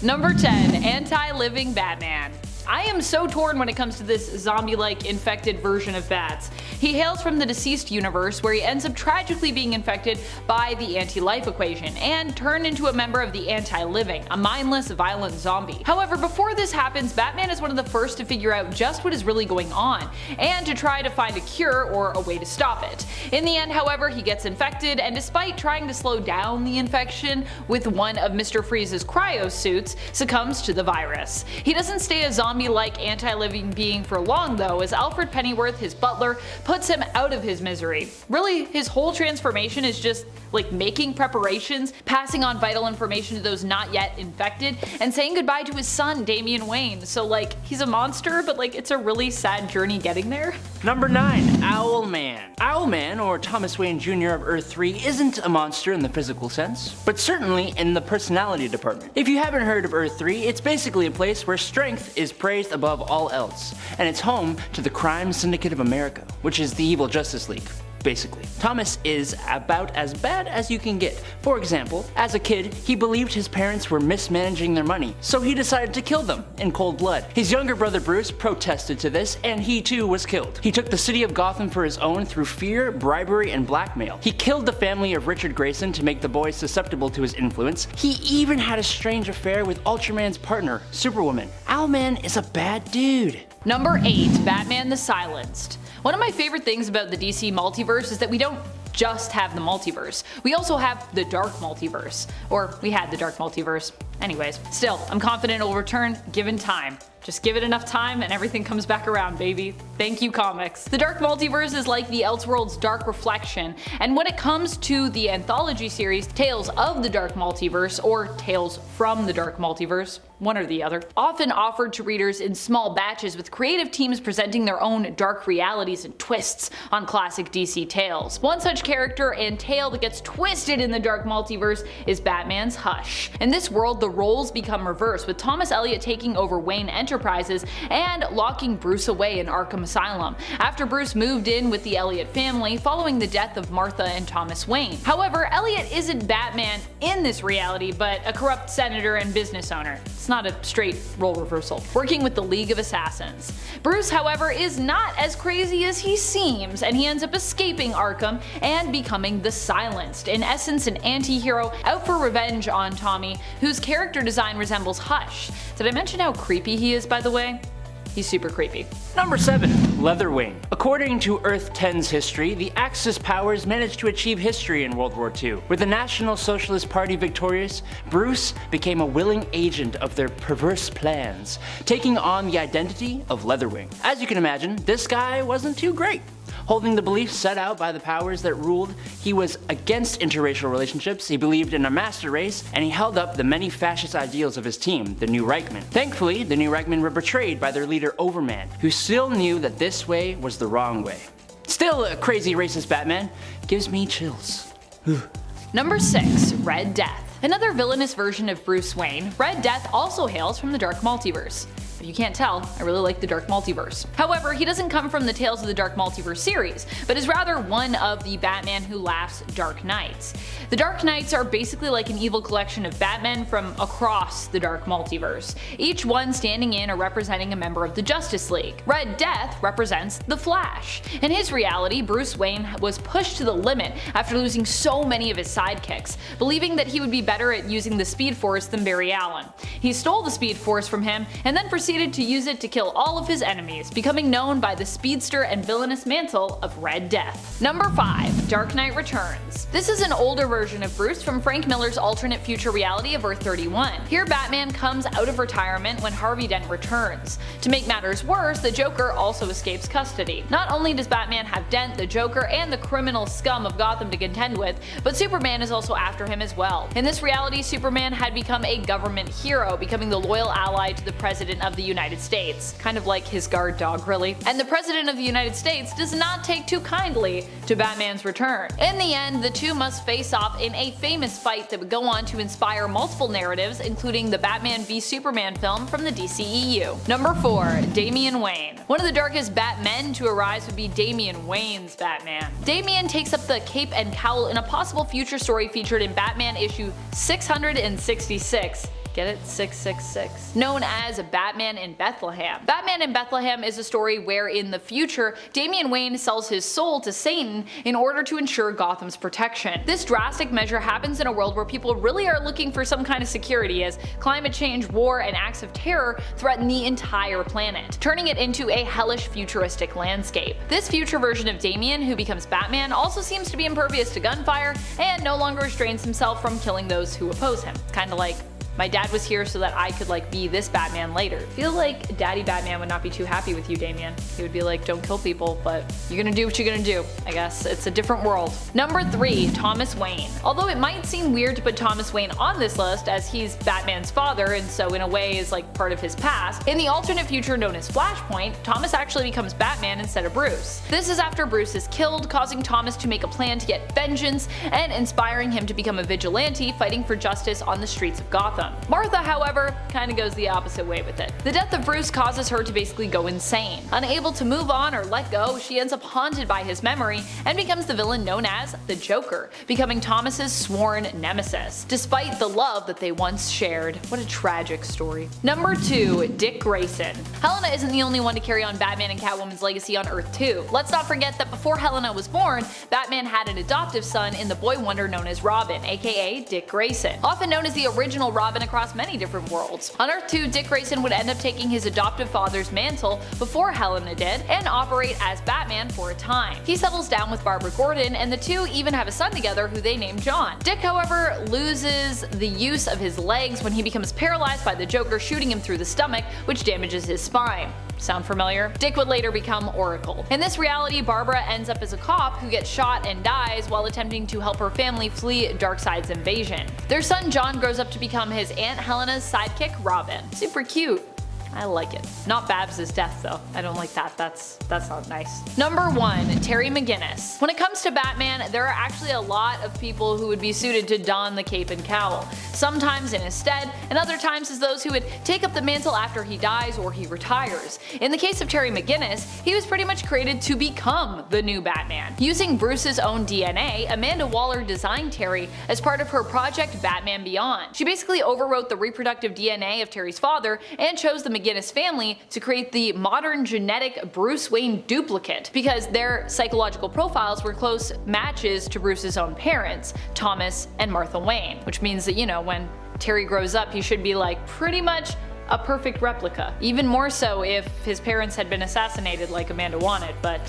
Number 10. Anti-living Batman. I am so torn when it comes to this zombie-like infected version of Bats. He hails from the deceased universe where he ends up tragically being infected by the anti-life equation and turned into a member of the anti-living, a mindless, violent zombie. However, before this happens, Batman is one of the first to figure out just what is really going on and to try to find a cure or a way to stop it. In the end, however, he gets infected, and despite trying to slow down the infection with one of Mr. Freeze's cryo suits, succumbs to the virus. He doesn't stay a zombie-like anti-living being for long though, as Alfred Pennyworth, his butler, puts him out of his misery. Really, his whole transformation is just like making preparations, passing on vital information to those not yet infected, and saying goodbye to his son Damian Wayne. So like, he's a monster, but like it's a really sad journey getting there. Number 9. Owlman. Owlman, or Thomas Wayne Jr. of Earth 3, isn't a monster in the physical sense, but certainly in the personality department. If you haven't heard of Earth 3, it's basically a place where strength is praised above all else, and it's home to the Crime Syndicate of America, which is the evil Justice League. Basically, Thomas is about as bad as you can get. For example, as a kid, he believed his parents were mismanaging their money, so he decided to kill them in cold blood. His younger brother Bruce protested to this, and he too was killed. He took the city of Gotham for his own through fear, bribery, and blackmail. He killed the family of Richard Grayson to make the boys susceptible to his influence. He even had a strange affair with Ultraman's partner, Superwoman. Owlman is a bad dude. Number 8. Batman the Silenced. One of my favorite things about the DC multiverse is that we don't just have the multiverse. We also have the dark multiverse. Or we had the dark multiverse. Anyways, still, I'm confident it'll return given time. Just give it enough time and everything comes back around, baby. Thank you, comics. The Dark Multiverse is like the Elseworlds' dark reflection, and when it comes to the anthology series Tales of the Dark Multiverse, or Tales from the Dark Multiverse, one or the other, often offered to readers in small batches with creative teams presenting their own dark realities and twists on classic DC tales. One such character and tale that gets twisted in the Dark Multiverse is Batman's Hush. In this world, the roles become reversed, with Thomas Elliot taking over Wayne Enterprises and locking Bruce away in Arkham Asylum, after Bruce moved in with the Elliot family following the death of Martha and Thomas Wayne. However, Elliot isn't Batman in this reality, but a corrupt senator and business owner. It's not a straight role reversal, working with the League of Assassins. Bruce, however, is not as crazy as he seems, and he ends up escaping Arkham and becoming the Silenced, in essence an anti-hero out for revenge on Tommy, whose character design resembles Hush. Did I mention how creepy he is, by the way? He's super creepy. Number 7. Leatherwing. According to Earth 10's history, the Axis powers managed to achieve history in World War II. With the National Socialist Party victorious, Bruce became a willing agent of their perverse plans, taking on the identity of Leatherwing. As you can imagine, this guy wasn't too great. Holding the beliefs set out by the powers that ruled, he was against interracial relationships, he believed in a master race, and he held up the many fascist ideals of his team, the New Reichman. Thankfully, the New Reichman were betrayed by their leader Overman, who still knew that this way was the wrong way. Still a crazy racist Batman. Gives me chills. Number 6. Red Death. Another villainous version of Bruce Wayne, Red Death also hails from the Dark Multiverse. If you can't tell, I really like the Dark Multiverse. However, he doesn't come from the Tales of the Dark Multiverse series, but is rather one of the Batman Who Laughs Dark Knights. The Dark Knights are basically like an evil collection of Batmen from across the Dark Multiverse, each one standing in or representing a member of the Justice League. Red Death represents the Flash. In his reality, Bruce Wayne was pushed to the limit after losing so many of his sidekicks, believing that he would be better at using the Speed Force than Barry Allen. He stole the Speed Force from him and then proceeded to use it to kill all of his enemies, becoming known by the speedster and villainous mantle of Red Death. Number 5. Dark Knight Returns. This is an older version of Bruce from Frank Miller's alternate future reality of Earth 31. Here Batman comes out of retirement when Harvey Dent returns. To make matters worse, the Joker also escapes custody. Not only does Batman have Dent, the Joker, and the criminal scum of Gotham to contend with, but Superman is also after him as well. In this reality, Superman had become a government hero, becoming the loyal ally to the President of the United States. Kind of like his guard dog, really. And the President of the United States does not take too kindly to Batman's return. In the end, the two must face off in a famous fight that would go on to inspire multiple narratives, including the Batman v Superman film from the DCEU. Number 4. Damian Wayne. One of the darkest Batmen to arise would be Damian Wayne's Batman. Damian takes up the cape and cowl in a possible future story featured in Batman issue 666. Get it? 666. Known as Batman in Bethlehem. Batman in Bethlehem is a story where in the future, Damian Wayne sells his soul to Satan in order to ensure Gotham's protection. This drastic measure happens in a world where people really are looking for some kind of security as climate change, war, and acts of terror threaten the entire planet, turning it into a hellish futuristic landscape. This future version of Damian, who becomes Batman, also seems to be impervious to gunfire and no longer restrains himself from killing those who oppose him. Kinda like, my dad was here so that I could be this Batman later. Feel like Daddy Batman would not be too happy with you, Damian. He would be like, don't kill people, but you're gonna do what you're gonna do. I guess it's a different world. Number 3, Thomas Wayne. Although it might seem weird to put Thomas Wayne on this list as he's Batman's father and so in a way is part of his past, in the alternate future known as Flashpoint, Thomas actually becomes Batman instead of Bruce. This is after Bruce is killed, causing Thomas to make a plan to get vengeance and inspiring him to become a vigilante fighting for justice on the streets of Gotham. Martha, however, kinda goes the opposite way with it. The death of Bruce causes her to basically go insane. Unable to move on or let go, she ends up haunted by his memory and becomes the villain known as the Joker, becoming Thomas's sworn nemesis, despite the love that they once shared. What a tragic story. Number 2, Dick Grayson. Helena isn't the only one to carry on Batman and Catwoman's legacy on Earth 2. Let's not forget that before Helena was born, Batman had an adoptive son in the boy wonder known as Robin, aka Dick Grayson. Often known as the original Robin across many different worlds. On Earth 2, Dick Grayson would end up taking his adoptive father's mantle before Helena did and operate as Batman for a time. He settles down with Barbara Gordon and the two even have a son together who they name John. Dick, however, loses the use of his legs when he becomes paralyzed by the Joker shooting him through the stomach, which damages his spine. Sound familiar? Dick would later become Oracle. In this reality, Barbara ends up as a cop who gets shot and dies while attempting to help her family flee Darkseid's invasion. Their son John grows up to become his Aunt Helena's sidekick, Robin. Super cute. I like it. Not Babs' death though. I don't like that. That's not nice. Number 1, Terry McGinnis. When it comes to Batman, there are actually a lot of people who would be suited to don the cape and cowl. Sometimes in his stead, and other times as those who would take up the mantle after he dies or he retires. In the case of Terry McGinnis, he was pretty much created to become the new Batman. Using Bruce's own DNA, Amanda Waller designed Terry as part of her project Batman Beyond. She basically overwrote the reproductive DNA of Terry's father and chose the McGinnis family to create the modern genetic Bruce Wayne duplicate because their psychological profiles were close matches to Bruce's own parents, Thomas and Martha Wayne, which means that, when Terry grows up he should be pretty much a perfect replica. Even more so if his parents had been assassinated like Amanda wanted, but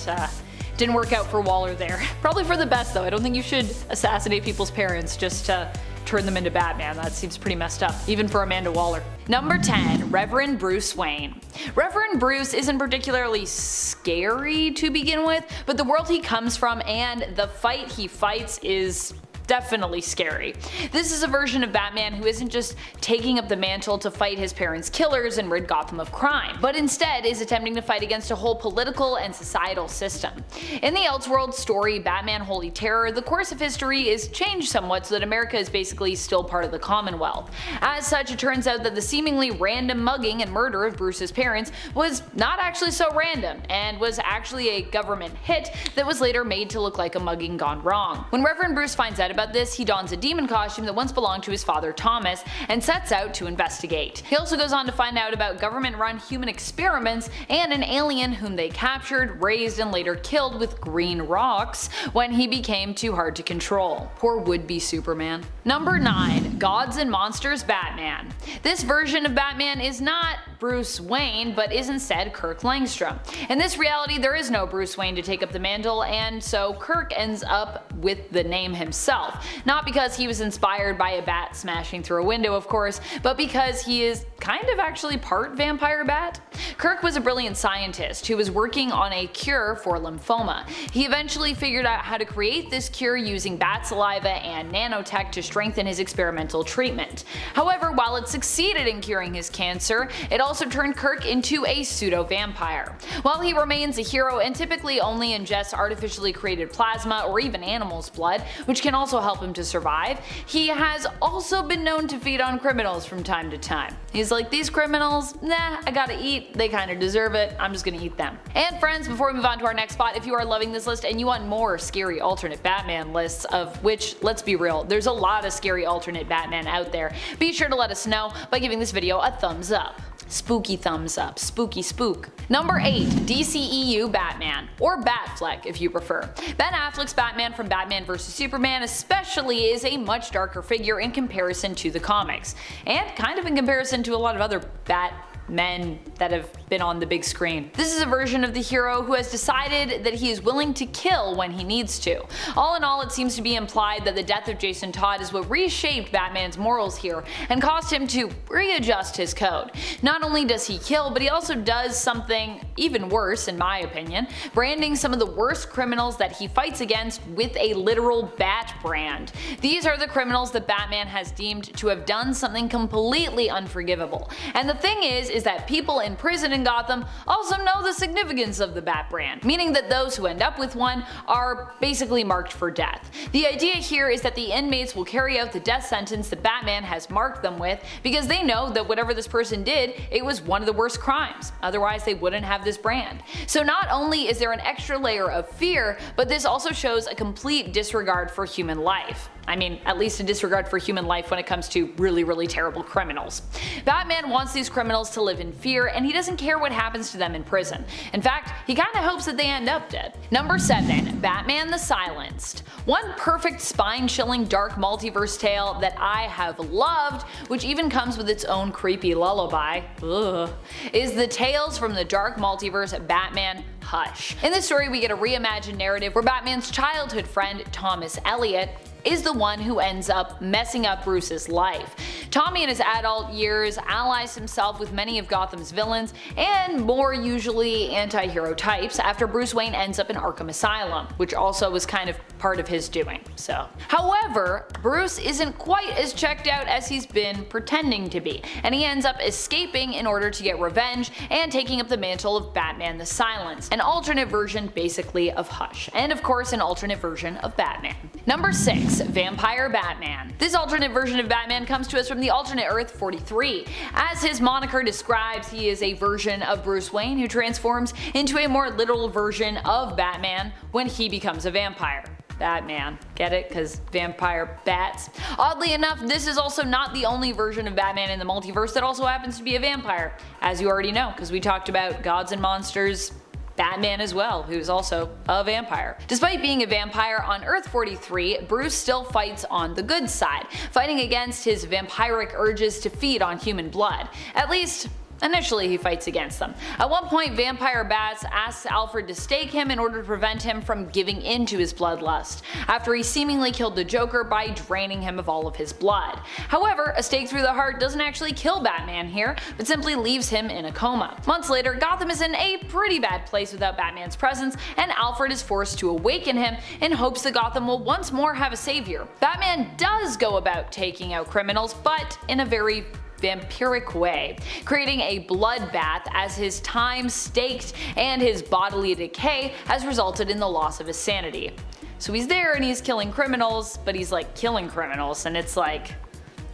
didn't work out for Waller there. Probably for the best though. I don't think you should assassinate people's parents just to turn them into Batman. That seems pretty messed up, even for Amanda Waller. Number 10, Reverend Bruce Wayne. Reverend Bruce isn't particularly scary to begin with, but the world he comes from and the fight he fights is definitely scary. This is a version of Batman who isn't just taking up the mantle to fight his parents' killers and rid Gotham of crime, but instead is attempting to fight against a whole political and societal system. In the Elseworlds story Batman Holy Terror, the course of history is changed somewhat so that America is basically still part of the Commonwealth. As such, it turns out that the seemingly random mugging and murder of Bruce's parents was not actually so random, and was actually a government hit that was later made to look like a mugging gone wrong. When Reverend Bruce finds out about this, he dons a demon costume that once belonged to his father Thomas and sets out to investigate. He also goes on to find out about government-run human experiments and an alien whom they captured, raised, and later killed with green rocks when he became too hard to control. Poor would-be Superman. Number 9, Gods and Monsters Batman. This version of Batman is not Bruce Wayne, but is instead Kirk Langstrom. In this reality, there is no Bruce Wayne to take up the mantle, and so Kirk ends up with the name himself. Not because he was inspired by a bat smashing through a window, of course, but because he is kind of actually part vampire bat. Kirk was a brilliant scientist who was working on a cure for lymphoma. He eventually figured out how to create this cure using bat saliva and nanotech to strengthen his experimental treatment. However, while it succeeded in curing his cancer, it also turned Kirk into a pseudo-vampire. While he remains a hero and typically only ingests artificially created plasma or even animals' blood, which can also also help him to survive, he has also been known to feed on criminals from time to time. He's like, these criminals, nah, I gotta eat, they kinda deserve it, I'm just gonna eat them. And friends, before we move on to our next spot, if you are loving this list and you want more scary alternate Batman lists, of which, let's be real, there's a lot of scary alternate Batman out there, be sure to let us know by giving this video a thumbs up. Spooky thumbs up, spooky spook. Number 8, DCEU Batman, or Batfleck if you prefer. Ben Affleck's Batman from Batman vs Superman especially is a much darker figure in comparison to the comics, and kind of in comparison to a lot of other Batmen that have been on the big screen. This is a version of the hero who has decided that he is willing to kill when he needs to. All in all, it seems to be implied that the death of Jason Todd is what reshaped Batman's morals here and caused him to readjust his code. Not only does he kill, but he also does something even worse in my opinion, branding some of the worst criminals that he fights against with a literal bat brand. These are the criminals that Batman has deemed to have done something completely unforgivable. And the thing is that people in prison in Gotham also know the significance of the Bat brand, meaning that those who end up with one are basically marked for death. The idea here is that the inmates will carry out the death sentence that Batman has marked them with because they know that whatever this person did, it was one of the worst crimes, otherwise they wouldn't have this brand. So not only is there an extra layer of fear, but this also shows a complete disregard for human life. I mean, at least a disregard for human life when it comes to really terrible criminals. Batman wants these criminals to live in fear, and he doesn't care what happens to them in prison. In fact, he kinda hopes that they end up dead. Number 7, Batman the Silenced. One perfect spine-chilling dark multiverse tale that I have loved, which even comes with its own creepy lullaby, is the Tales from the Dark Multiverse Batman Hush. In this story we get a reimagined narrative where Batman's childhood friend, Thomas Elliot, is the one who ends up messing up Bruce's life. Tommy in his adult years allies himself with many of Gotham's villains and more usually anti-hero types after Bruce Wayne ends up in Arkham Asylum, which also was kind of part of his doing. However, Bruce isn't quite as checked out as he's been pretending to be, and he ends up escaping in order to get revenge and taking up the mantle of Batman the Silenced, an alternate version basically of Hush, and of course an alternate version of Batman. Number 6, Vampire Batman. This alternate version of Batman comes to us from the alternate Earth 43. As his moniker describes, he is a version of Bruce Wayne who transforms into a more literal version of Batman when he becomes a vampire. Batman. Get it? Cause vampire bats. Oddly enough, this is also not the only version of Batman in the multiverse that also happens to be a vampire, as you already know, because we talked about Gods and Monsters Batman as well, who's also a vampire. Despite being a vampire on Earth 43, Bruce still fights on the good side, fighting against his vampiric urges to feed on human blood. At least, initially he fights against them. At one point, Vampire Bats asks Alfred to stake him in order to prevent him from giving in to his bloodlust, after he seemingly killed the Joker by draining him of all of his blood. However, a stake through the heart doesn't actually kill Batman here, but simply leaves him in a coma. Months later, Gotham is in a pretty bad place without Batman's presence, and Alfred is forced to awaken him in hopes that Gotham will once more have a savior. Batman does go about taking out criminals, but in a very vampiric way, creating a bloodbath as his time staked and his bodily decay has resulted in the loss of his sanity. So he's there and he's killing criminals, but he's like killing criminals, and it's like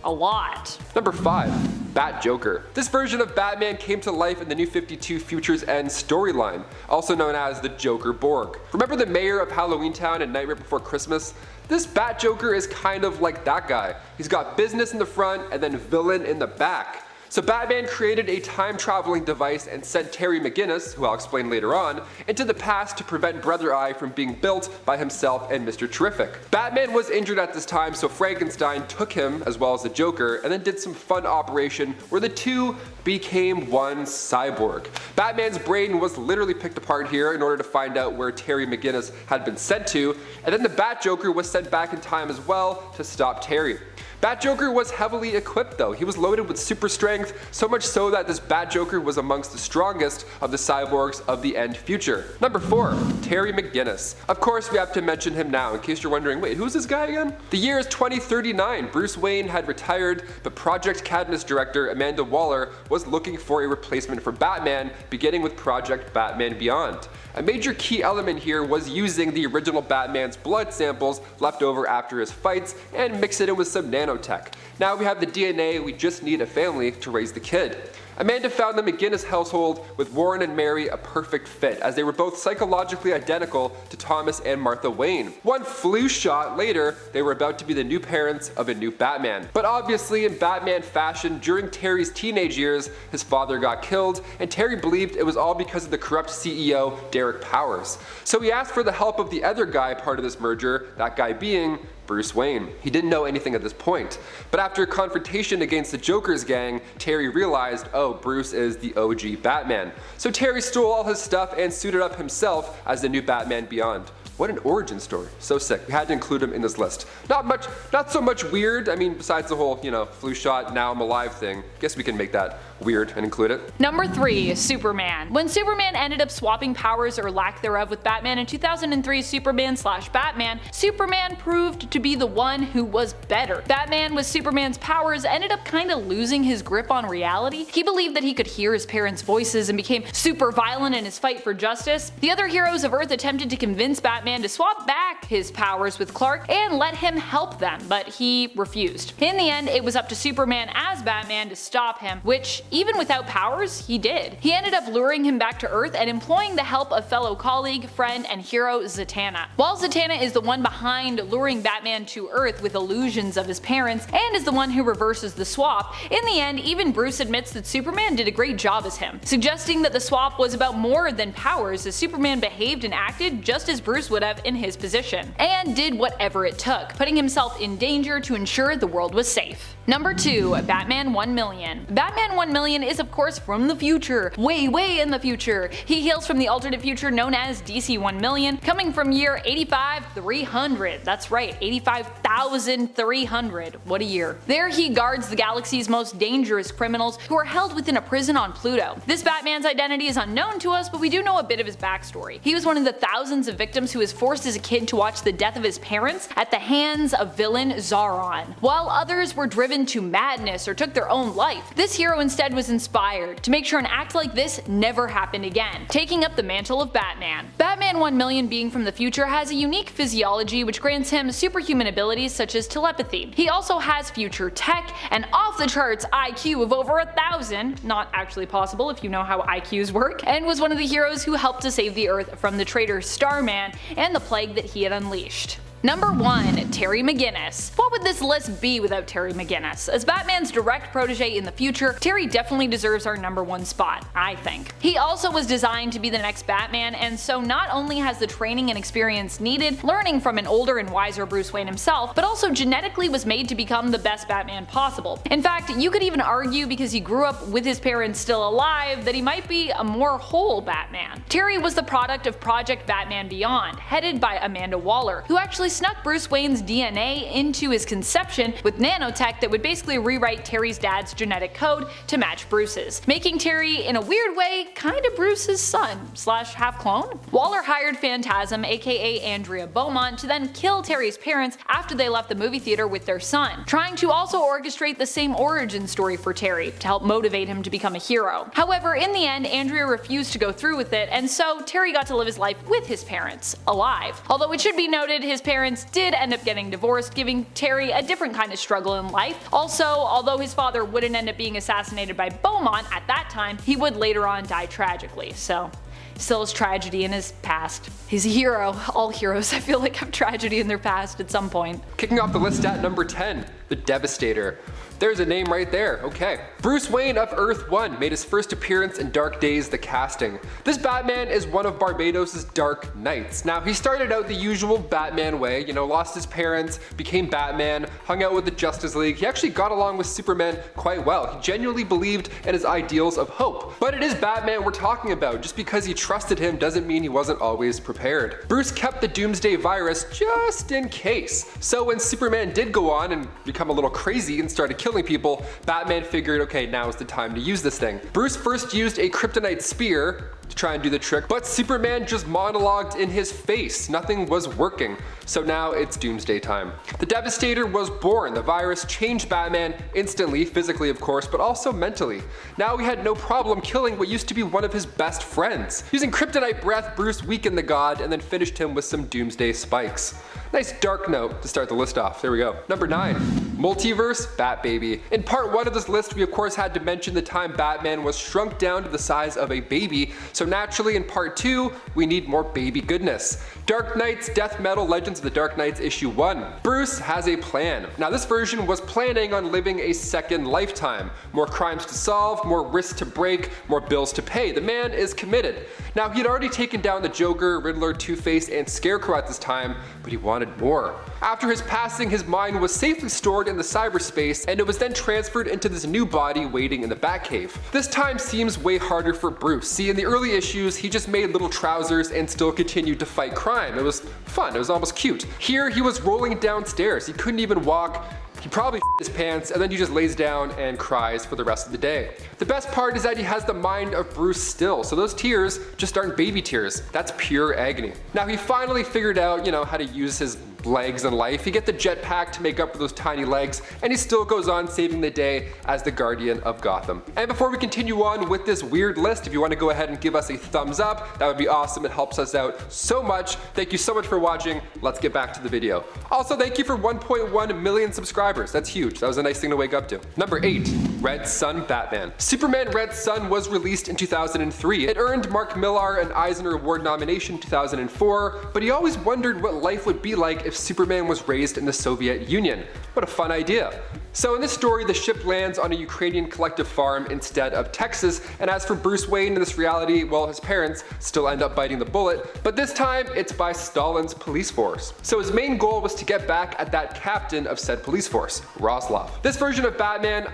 a lot. Number 5, Bat Joker. This version of Batman came to life in the New 52 Futures End storyline, also known as the Joker Borg. Remember the mayor of Halloween Town in Nightmare Before Christmas? This Bat Joker is kind of like that guy. He's got business in the front and then villain in the back. So Batman created a time-traveling device and sent Terry McGinnis, who I'll explain later on, into the past to prevent Brother Eye from being built by himself and Mr. Terrific. Batman was injured at this time, so Frankenstein took him, as well as the Joker, and then did some fun operation where the two became one cyborg. Batman's brain was literally picked apart here in order to find out where Terry McGinnis had been sent to, and then the Bat Joker was sent back in time as well to stop Terry. Bat Joker was heavily equipped though. He was loaded with super strength, so much so that this Bat Joker was amongst the strongest of the cyborgs of the end future. Number 4, Terry McGinnis. Of course we have to mention him now in case you're wondering, wait, who's this guy again? The year is 2039. Bruce Wayne had retired, but Project Cadmus director Amanda Waller was looking for a replacement for Batman, beginning with Project Batman Beyond. A major key element here was using the original Batman's blood samples left over after his fights and mix it in with some nanotech. Now we have the DNA, we just need a family to raise the kid. Amanda found the McGinnis household with Warren and Mary a perfect fit, as they were both psychologically identical to Thomas and Martha Wayne. One flu shot later, they were about to be the new parents of a new Batman. But obviously in Batman fashion, during Terry's teenage years, his father got killed, and Terry believed it was all because of the corrupt CEO, Derek Powers. So he asked for the help of the other guy part of this merger, that guy being Bruce Wayne. He didn't know anything at this point. But after a confrontation against the Joker's gang, Terry realized, oh, Bruce is the OG Batman. So Terry stole all his stuff and suited up himself as the new Batman Beyond. What an origin story. So sick. We had to include him in this list. Not so much weird. I mean, besides the whole, flu shot, now I'm alive thing. Guess we can make that weird and include it. Number 3, Superman. When Superman ended up swapping powers or lack thereof with Batman in 2003's Superman/Batman, Superman proved to be the one who was better. Batman with Superman's powers ended up kinda losing his grip on reality. He believed that he could hear his parents' voices and became super violent in his fight for justice. The other heroes of Earth attempted to convince Batman to swap back his powers with Clark and let him help them, but he refused. In the end, it was up to Superman as Batman to stop him, which, even without powers, he did. He ended up luring him back to Earth and employing the help of fellow colleague, friend, and hero Zatanna. While Zatanna is the one behind luring Batman to Earth with illusions of his parents and is the one who reverses the swap, in the end, even Bruce admits that Superman did a great job as him, suggesting that the swap was about more than powers, as Superman behaved and acted just as Bruce would have in his position, and did whatever it took, putting himself in danger to ensure the world was safe. Number 2, Batman 1 Million. Batman 1 Million is of course from the future, way in the future. He hails from the alternate future known as DC 1 Million, coming from year 85,300. That's right, 85,300. What a year. There he guards the galaxy's most dangerous criminals who are held within a prison on Pluto. This Batman's identity is unknown to us, but we do know a bit of his backstory. He was one of the thousands of victims who was forced as a kid to watch the death of his parents at the hands of villain Zaron, while others were driven to madness or took their own life. This hero instead was inspired to make sure an act like this never happened again, taking up the mantle of Batman. Batman 1 Million, being from the future, has a unique physiology which grants him superhuman abilities such as telepathy. He also has future tech and off-the-charts IQ of over 1,000, not actually possible if you know how IQs work, and was one of the heroes who helped to save the Earth from the traitor Starman and the plague that he had unleashed. Number 1, Terry McGinnis. What would this list be without Terry McGinnis? As Batman's direct protege in the future, Terry definitely deserves our number 1 spot, I think. He also was designed to be the next Batman, and so not only has the training and experience needed, learning from an older and wiser Bruce Wayne himself, but also genetically was made to become the best Batman possible. In fact, you could even argue, because he grew up with his parents still alive, that he might be a more whole Batman. Terry was the product of Project Batman Beyond, headed by Amanda Waller, who actually snuck Bruce Wayne's DNA into his conception with nanotech that would basically rewrite Terry's dad's genetic code to match Bruce's, making Terry, in a weird way, kinda Bruce's son / half clone. Waller hired Phantasm, aka Andrea Beaumont, to then kill Terry's parents after they left the movie theater with their son, trying to also orchestrate the same origin story for Terry to help motivate him to become a hero. However, in the end, Andrea refused to go through with it, and so Terry got to live his life with his parents, alive. Although it should be noted, his parents did end up getting divorced, giving Terry a different kind of struggle in life. Also, although his father wouldn't end up being assassinated by Beaumont at that time, he would later on die tragically, so still has tragedy in his past. He's a hero. All heroes, I feel like, have tragedy in their past at some point. Kicking off the list at number 10, the Devastator. There's a name right there, okay. Bruce Wayne of Earth 1 made his first appearance in Dark Days: The Casting. This Batman is one of Barbados' Dark Knights. Now, he started out the usual Batman way, lost his parents, became Batman, hung out with the Justice League. He actually got along with Superman quite well. He genuinely believed in his ideals of hope. But it is Batman we're talking about. Just because he trusted him doesn't mean he wasn't always prepared. Bruce kept the Doomsday virus just in case. So when Superman did go on and become a little crazy and started killing people, Batman figured, okay, now is the time to use this thing. Bruce first used a kryptonite spear to try and do the trick, but Superman just monologued in his face. Nothing was working. So now it's Doomsday time. The Devastator was born. The virus changed Batman instantly, physically of course, but also mentally. Now he had no problem killing what used to be one of his best friends. Using kryptonite breath, Bruce weakened the god and then finished him with some Doomsday spikes. Nice dark note to start the list off. There we go. Number 9, Multiverse Bat-Baby. In part 1 of this list, we of course had to mention the time Batman was shrunk down to the size of a baby, so naturally in part 2, we need more baby goodness. Dark Knight's Death Metal Legends of the Dark Knights issue 1. Bruce has a plan. Now this version was planning on living a second lifetime. More crimes to solve, more risks to break, more bills to pay. The man is committed. Now he had already taken down the Joker, Riddler, Two-Face, and Scarecrow at this time, but he wanted more. After his passing, his mind was safely stored in the cyberspace, and it was then transferred into this new body waiting in the Batcave. This time seems way harder for Bruce. See, in the early issues, he just made little trousers and still continued to fight crime. It was fun, it was almost cute. Here, he was rolling downstairs. He couldn't even walk. He probably his pants, and then he just lays down and cries for the rest of the day. The best part is that he has the mind of Bruce still, so those tears just aren't baby tears. That's pure agony. Now he finally figured out, how to use his legs in life. He gets the jetpack to make up for those tiny legs, and he still goes on saving the day as the Guardian of Gotham. And before we continue on with this weird list, if you want to go ahead and give us a thumbs up, that would be awesome. It helps us out so much. Thank you so much for watching. Let's get back to the video. Also, thank you for 1.1 million subscribers. That's huge. That was a nice thing to wake up to. Number 8, Red Sun Batman. Superman Red Sun was released in 2003. It earned Mark Millar an Eisner Award nomination in 2004, but he always wondered what life would be like if Superman was raised in the Soviet Union. What a fun idea. So in this story, the ship lands on a Ukrainian collective farm instead of Texas, and as for Bruce Wayne in this reality, well, his parents still end up biting the bullet, but this time it's by Stalin's police force. So his main goal was to get back at that captain of said police force, Roslov. This version of Batman,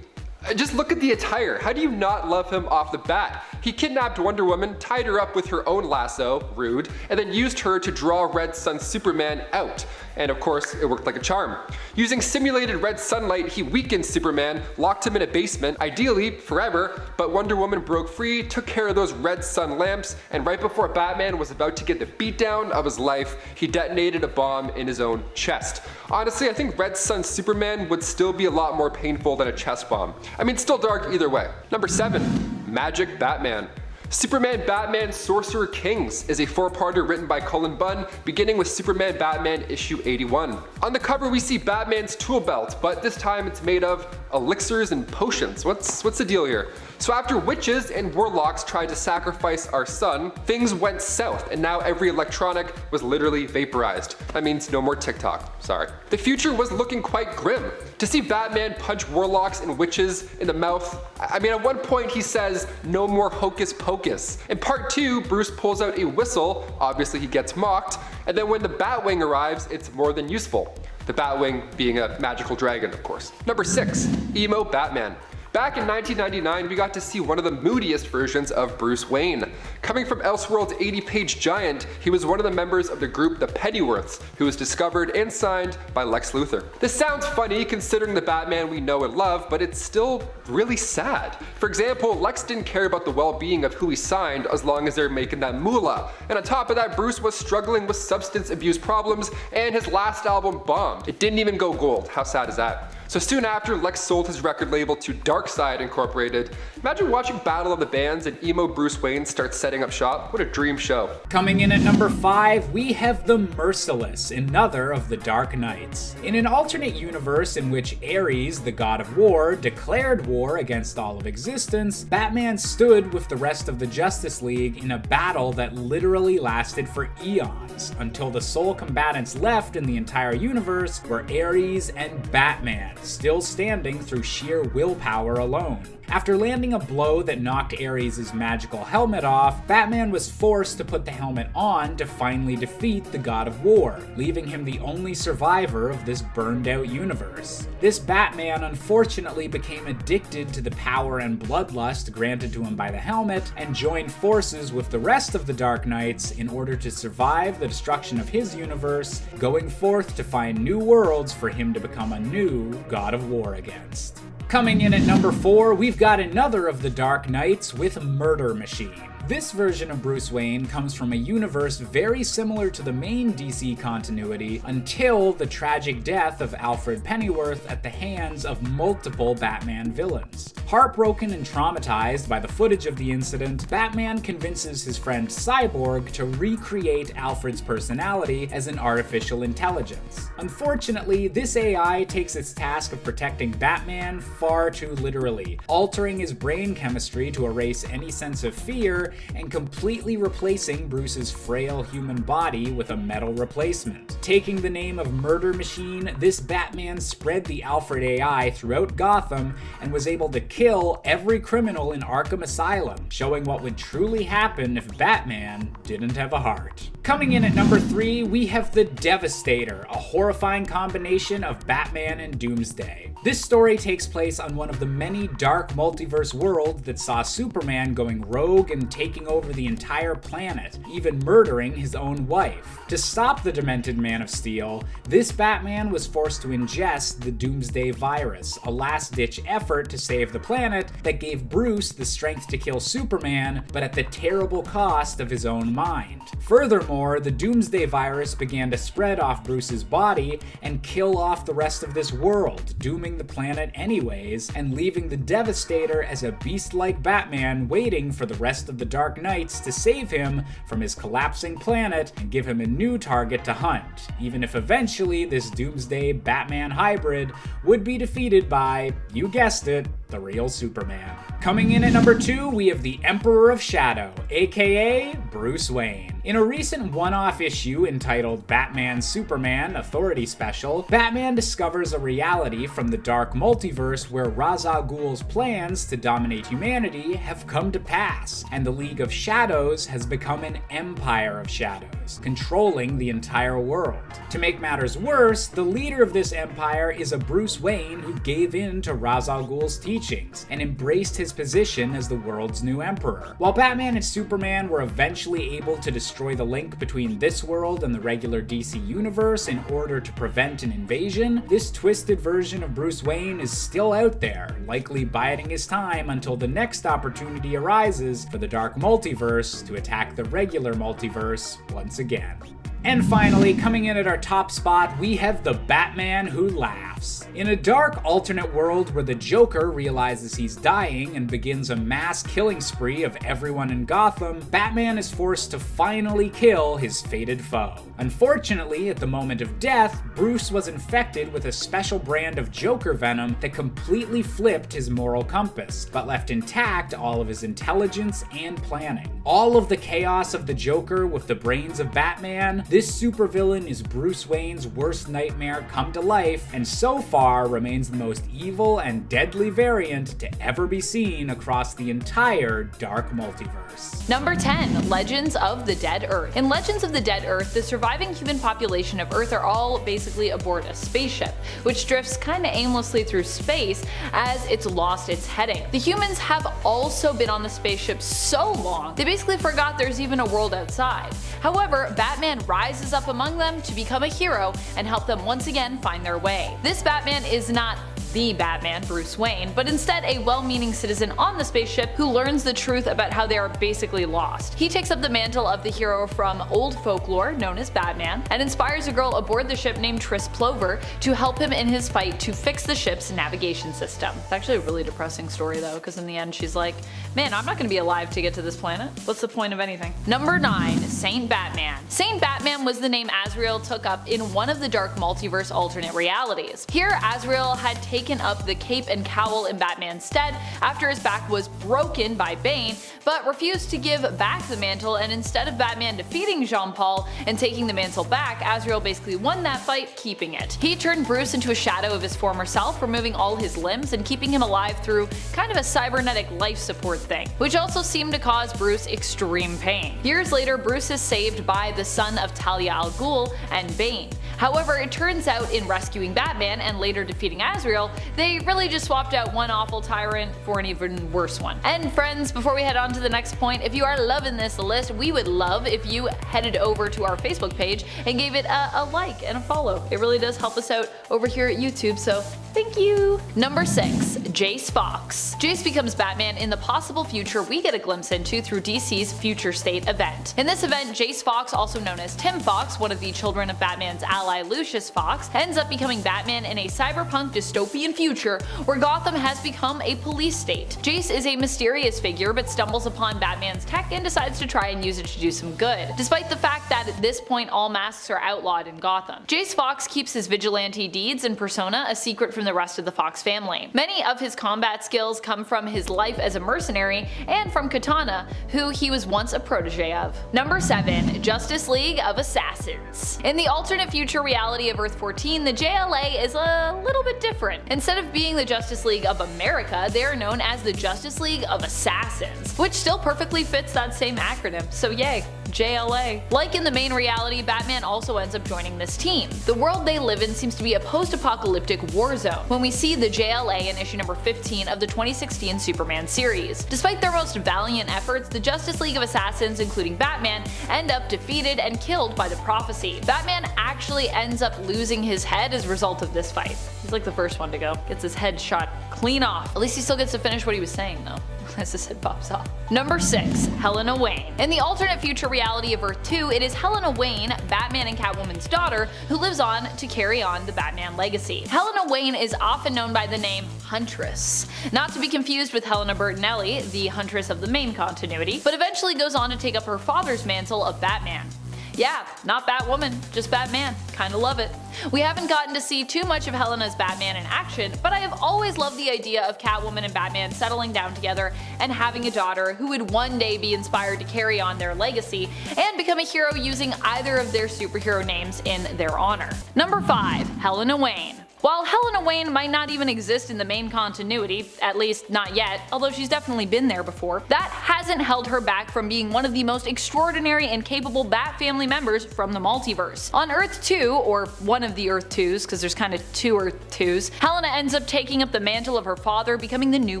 just look at the attire. How do you not love him off the bat? He kidnapped Wonder Woman, tied her up with her own lasso, rude, and then used her to draw Red Sun Superman out. And of course, it worked like a charm. Using simulated red sunlight, he weakened Superman, locked him in a basement, ideally forever, but Wonder Woman broke free, took care of those red sun lamps, and right before Batman was about to get the beatdown of his life, he detonated a bomb in his own chest. Honestly, I think Red Sun Superman would still be a lot more painful than a chest bomb. Still dark either way. Number 7, Magic Batman. Superman Batman Sorcerer Kings is a 4-parter written by Cullen Bunn, beginning with Superman Batman issue 81. On the cover we see Batman's tool belt, but this time it's made of elixirs and potions. What's the deal here? So after witches and warlocks tried to sacrifice our sun, things went south, and now every electronic was literally vaporized. That means no more TikTok, sorry. The future was looking quite grim. To see Batman punch warlocks and witches in the mouth, at one point he says, "No more hocus pocus." In part 2, Bruce pulls out a whistle, obviously he gets mocked, and then when the Batwing arrives, it's more than useful. The Batwing being a magical dragon, of course. Number 6, Emo Batman. Back in 1999, we got to see one of the moodiest versions of Bruce Wayne. Coming from Elseworld's 80-page giant, he was one of the members of the group the Pennyworths, who was discovered and signed by Lex Luthor. This sounds funny considering the Batman we know and love, but it's still really sad. For example, Lex didn't care about the well-being of who he signed as long as they're making that moolah. And on top of that, Bruce was struggling with substance abuse problems, and his last album bombed. It didn't even go gold. How sad is that? So soon after, Lex sold his record label to Darkside Incorporated. Imagine watching Battle of the Bands and emo Bruce Wayne start setting up shop. What a dream show. Coming in at number 5, we have The Merciless, another of the Dark Knights. In an alternate universe in which Ares, the god of war, declared war against all of existence, Batman stood with the rest of the Justice League in a battle that literally lasted for eons, until the sole combatants left in the entire universe were Ares and Batman, still standing through sheer willpower alone. After landing a blow that knocked Ares' magical helmet off, Batman was forced to put the helmet on to finally defeat the God of War, leaving him the only survivor of this burned out universe. This Batman unfortunately became addicted to the power and bloodlust granted to him by the helmet, and joined forces with the rest of the Dark Knights in order to survive the destruction of his universe, going forth to find new worlds for him to become a new God of War against. Coming in at number 4, we've got another of the Dark Knights with Murder Machine. This version of Bruce Wayne comes from a universe very similar to the main DC continuity until the tragic death of Alfred Pennyworth at the hands of multiple Batman villains. Heartbroken and traumatized by the footage of the incident, Batman convinces his friend Cyborg to recreate Alfred's personality as an artificial intelligence. Unfortunately, this AI takes its task of protecting Batman far too literally, altering his brain chemistry to erase any sense of fear and completely replacing Bruce's frail human body with a metal replacement. Taking the name of Murder Machine, this Batman spread the Alfred AI throughout Gotham and was able to kill every criminal in Arkham Asylum, showing what would truly happen if Batman didn't have a heart. Coming in at number 3, we have the Devastator, a horrifying combination of Batman and Doomsday. This story takes place on one of the many dark multiverse worlds that saw Superman going rogue and taking over the entire planet, even murdering his own wife. To stop the demented Man of Steel, this Batman was forced to ingest the Doomsday virus, a last-ditch effort to save the planet that gave Bruce the strength to kill Superman, but at the terrible cost of his own mind. Furthermore, the Doomsday virus began to spread off Bruce's body and kill off the rest of this world, dooming the planet anyways, and leaving the Devastator as a beast-like Batman waiting for the rest of the Dark Knights to save him from his collapsing planet and give him a new target to hunt, even if eventually this Doomsday Batman hybrid would be defeated by, you guessed it, the real Superman. Coming in at number 2, we have the Emperor of Shadow, aka Bruce Wayne. In a recent one-off issue entitled Batman Superman Authority Special, Batman discovers a reality from the dark multiverse where Ra's al Ghul's plans to dominate humanity have come to pass, and the League of Shadows has become an Empire of Shadows, controlling the entire world. To make matters worse, the leader of this empire is a Bruce Wayne who gave in to Ra's al Ghul's teachings and embraced his position as the world's new emperor. While Batman and Superman were eventually able to destroy the link between this world and the regular DC universe in order to prevent an invasion, this twisted version of Bruce Wayne is still out there, likely biding his time until the next opportunity arises for the dark multiverse to attack the regular multiverse once again. And finally, coming in at our top spot, we have the Batman Who Laughs. In a dark alternate world where the Joker realizes he's dying and begins a mass killing spree of everyone in Gotham, Batman is forced to finally kill his fated foe. Unfortunately, at the moment of death, Bruce was infected with a special brand of Joker venom that completely flipped his moral compass, but left intact all of his intelligence and planning. All of the chaos of the Joker with the brains of Batman, this supervillain is Bruce Wayne's worst nightmare come to life, and so far remains the most evil and deadly variant to ever be seen across the entire dark multiverse. Number 10, Legends of the Dead Earth. In Legends of the Dead Earth, the surviving human population of Earth are all basically aboard a spaceship, which drifts kinda aimlessly through space as it's lost its heading. The humans have also been on the spaceship so long, they basically forgot there's even a world outside. However, Batman rises up among them to become a hero and help them once again find their way. This Batman is not the Batman, Bruce Wayne, but instead a well-meaning citizen on the spaceship who learns the truth about how they are basically lost. He takes up the mantle of the hero from old folklore known as Batman and inspires a girl aboard the ship named Tris Plover to help him in his fight to fix the ship's navigation system. It's actually a really depressing story though, because in the end she's like, man, I'm not gonna be alive to get to this planet. What's the point of anything? Number 9, Saint Batman. Saint Batman was the name Azrael took up in one of the dark multiverse alternate realities. Here, Azrael had taken taken up the cape and cowl in Batman's stead after his back was broken by Bane, but refused to give back the mantle, and instead of Batman defeating Jean-Paul and taking the mantle back, Azrael basically won that fight, keeping it. He turned Bruce into a shadow of his former self, removing all his limbs and keeping him alive through kind of a cybernetic life support thing, which also seemed to cause Bruce extreme pain. Years later, Bruce is saved by the son of Talia al Ghul and Bane. However, it turns out in rescuing Batman and later defeating Azrael, they really just swapped out one awful tyrant for an even worse one. And friends, before we head on to the next point, if you are loving this list, we would love if you headed over to our Facebook page and gave it a like and a follow. It really does help us out over here at YouTube, so thank you! Number 6. Jace Fox. Jace becomes Batman in the possible future we get a glimpse into through DC's Future State event. In this event, Jace Fox, also known as Tim Fox, one of the children of Batman's ally Lucius Fox, ends up becoming Batman in a cyberpunk dystopian future where Gotham has become a police state. Jace is a mysterious figure but stumbles upon Batman's tech and decides to try and use it to do some good, despite the fact that at this point all masks are outlawed in Gotham. Jace Fox keeps his vigilante deeds and persona a secret from the rest of the Fox family. Many of his combat skills come from his life as a mercenary and from Katana, who he was once a protege of. Number 7. Justice League of Assassins. In the alternate future reality of Earth 14, the JLA is a little bit different. Instead of being the Justice League of America, they are known as the Justice League of Assassins, which still perfectly fits that same acronym, so yay. JLA. Like in the main reality, Batman also ends up joining this team. The world they live in seems to be a post-apocalyptic war zone when we see the JLA in issue number 15 of the 2016 Superman series. Despite their most valiant efforts, the Justice League of Assassins, including Batman, end up defeated and killed by the Prophecy. Batman actually ends up losing his head as a result of this fight. He's like the first one to go. Gets his head shot clean off. At least he still gets to finish what he was saying though. As his head pops off. Number 6. Helena Wayne. In the alternate future reality of Earth 2, it is Helena Wayne, Batman and Catwoman's daughter, who lives on to carry on the Batman legacy. Helena Wayne is often known by the name Huntress, not to be confused with Helena Bertinelli, the Huntress of the main continuity, but eventually goes on to take up her father's mantle of Batman. Yeah, not Batwoman, just Batman. Kinda love it. We haven't gotten to see too much of Helena's Batman in action, but I have always loved the idea of Catwoman and Batman settling down together and having a daughter who would one day be inspired to carry on their legacy and become a hero using either of their superhero names in their honor. Number 5. Helena Wayne. While Helena Wayne might not even exist in the main continuity, at least not yet, although she's definitely been there before, that hasn't held her back from being one of the most extraordinary and capable Bat family members from the multiverse. On Earth 2, or one of the Earth 2s, because there's kind of 2 Earth 2s, Helena ends up taking up the mantle of her father, becoming the new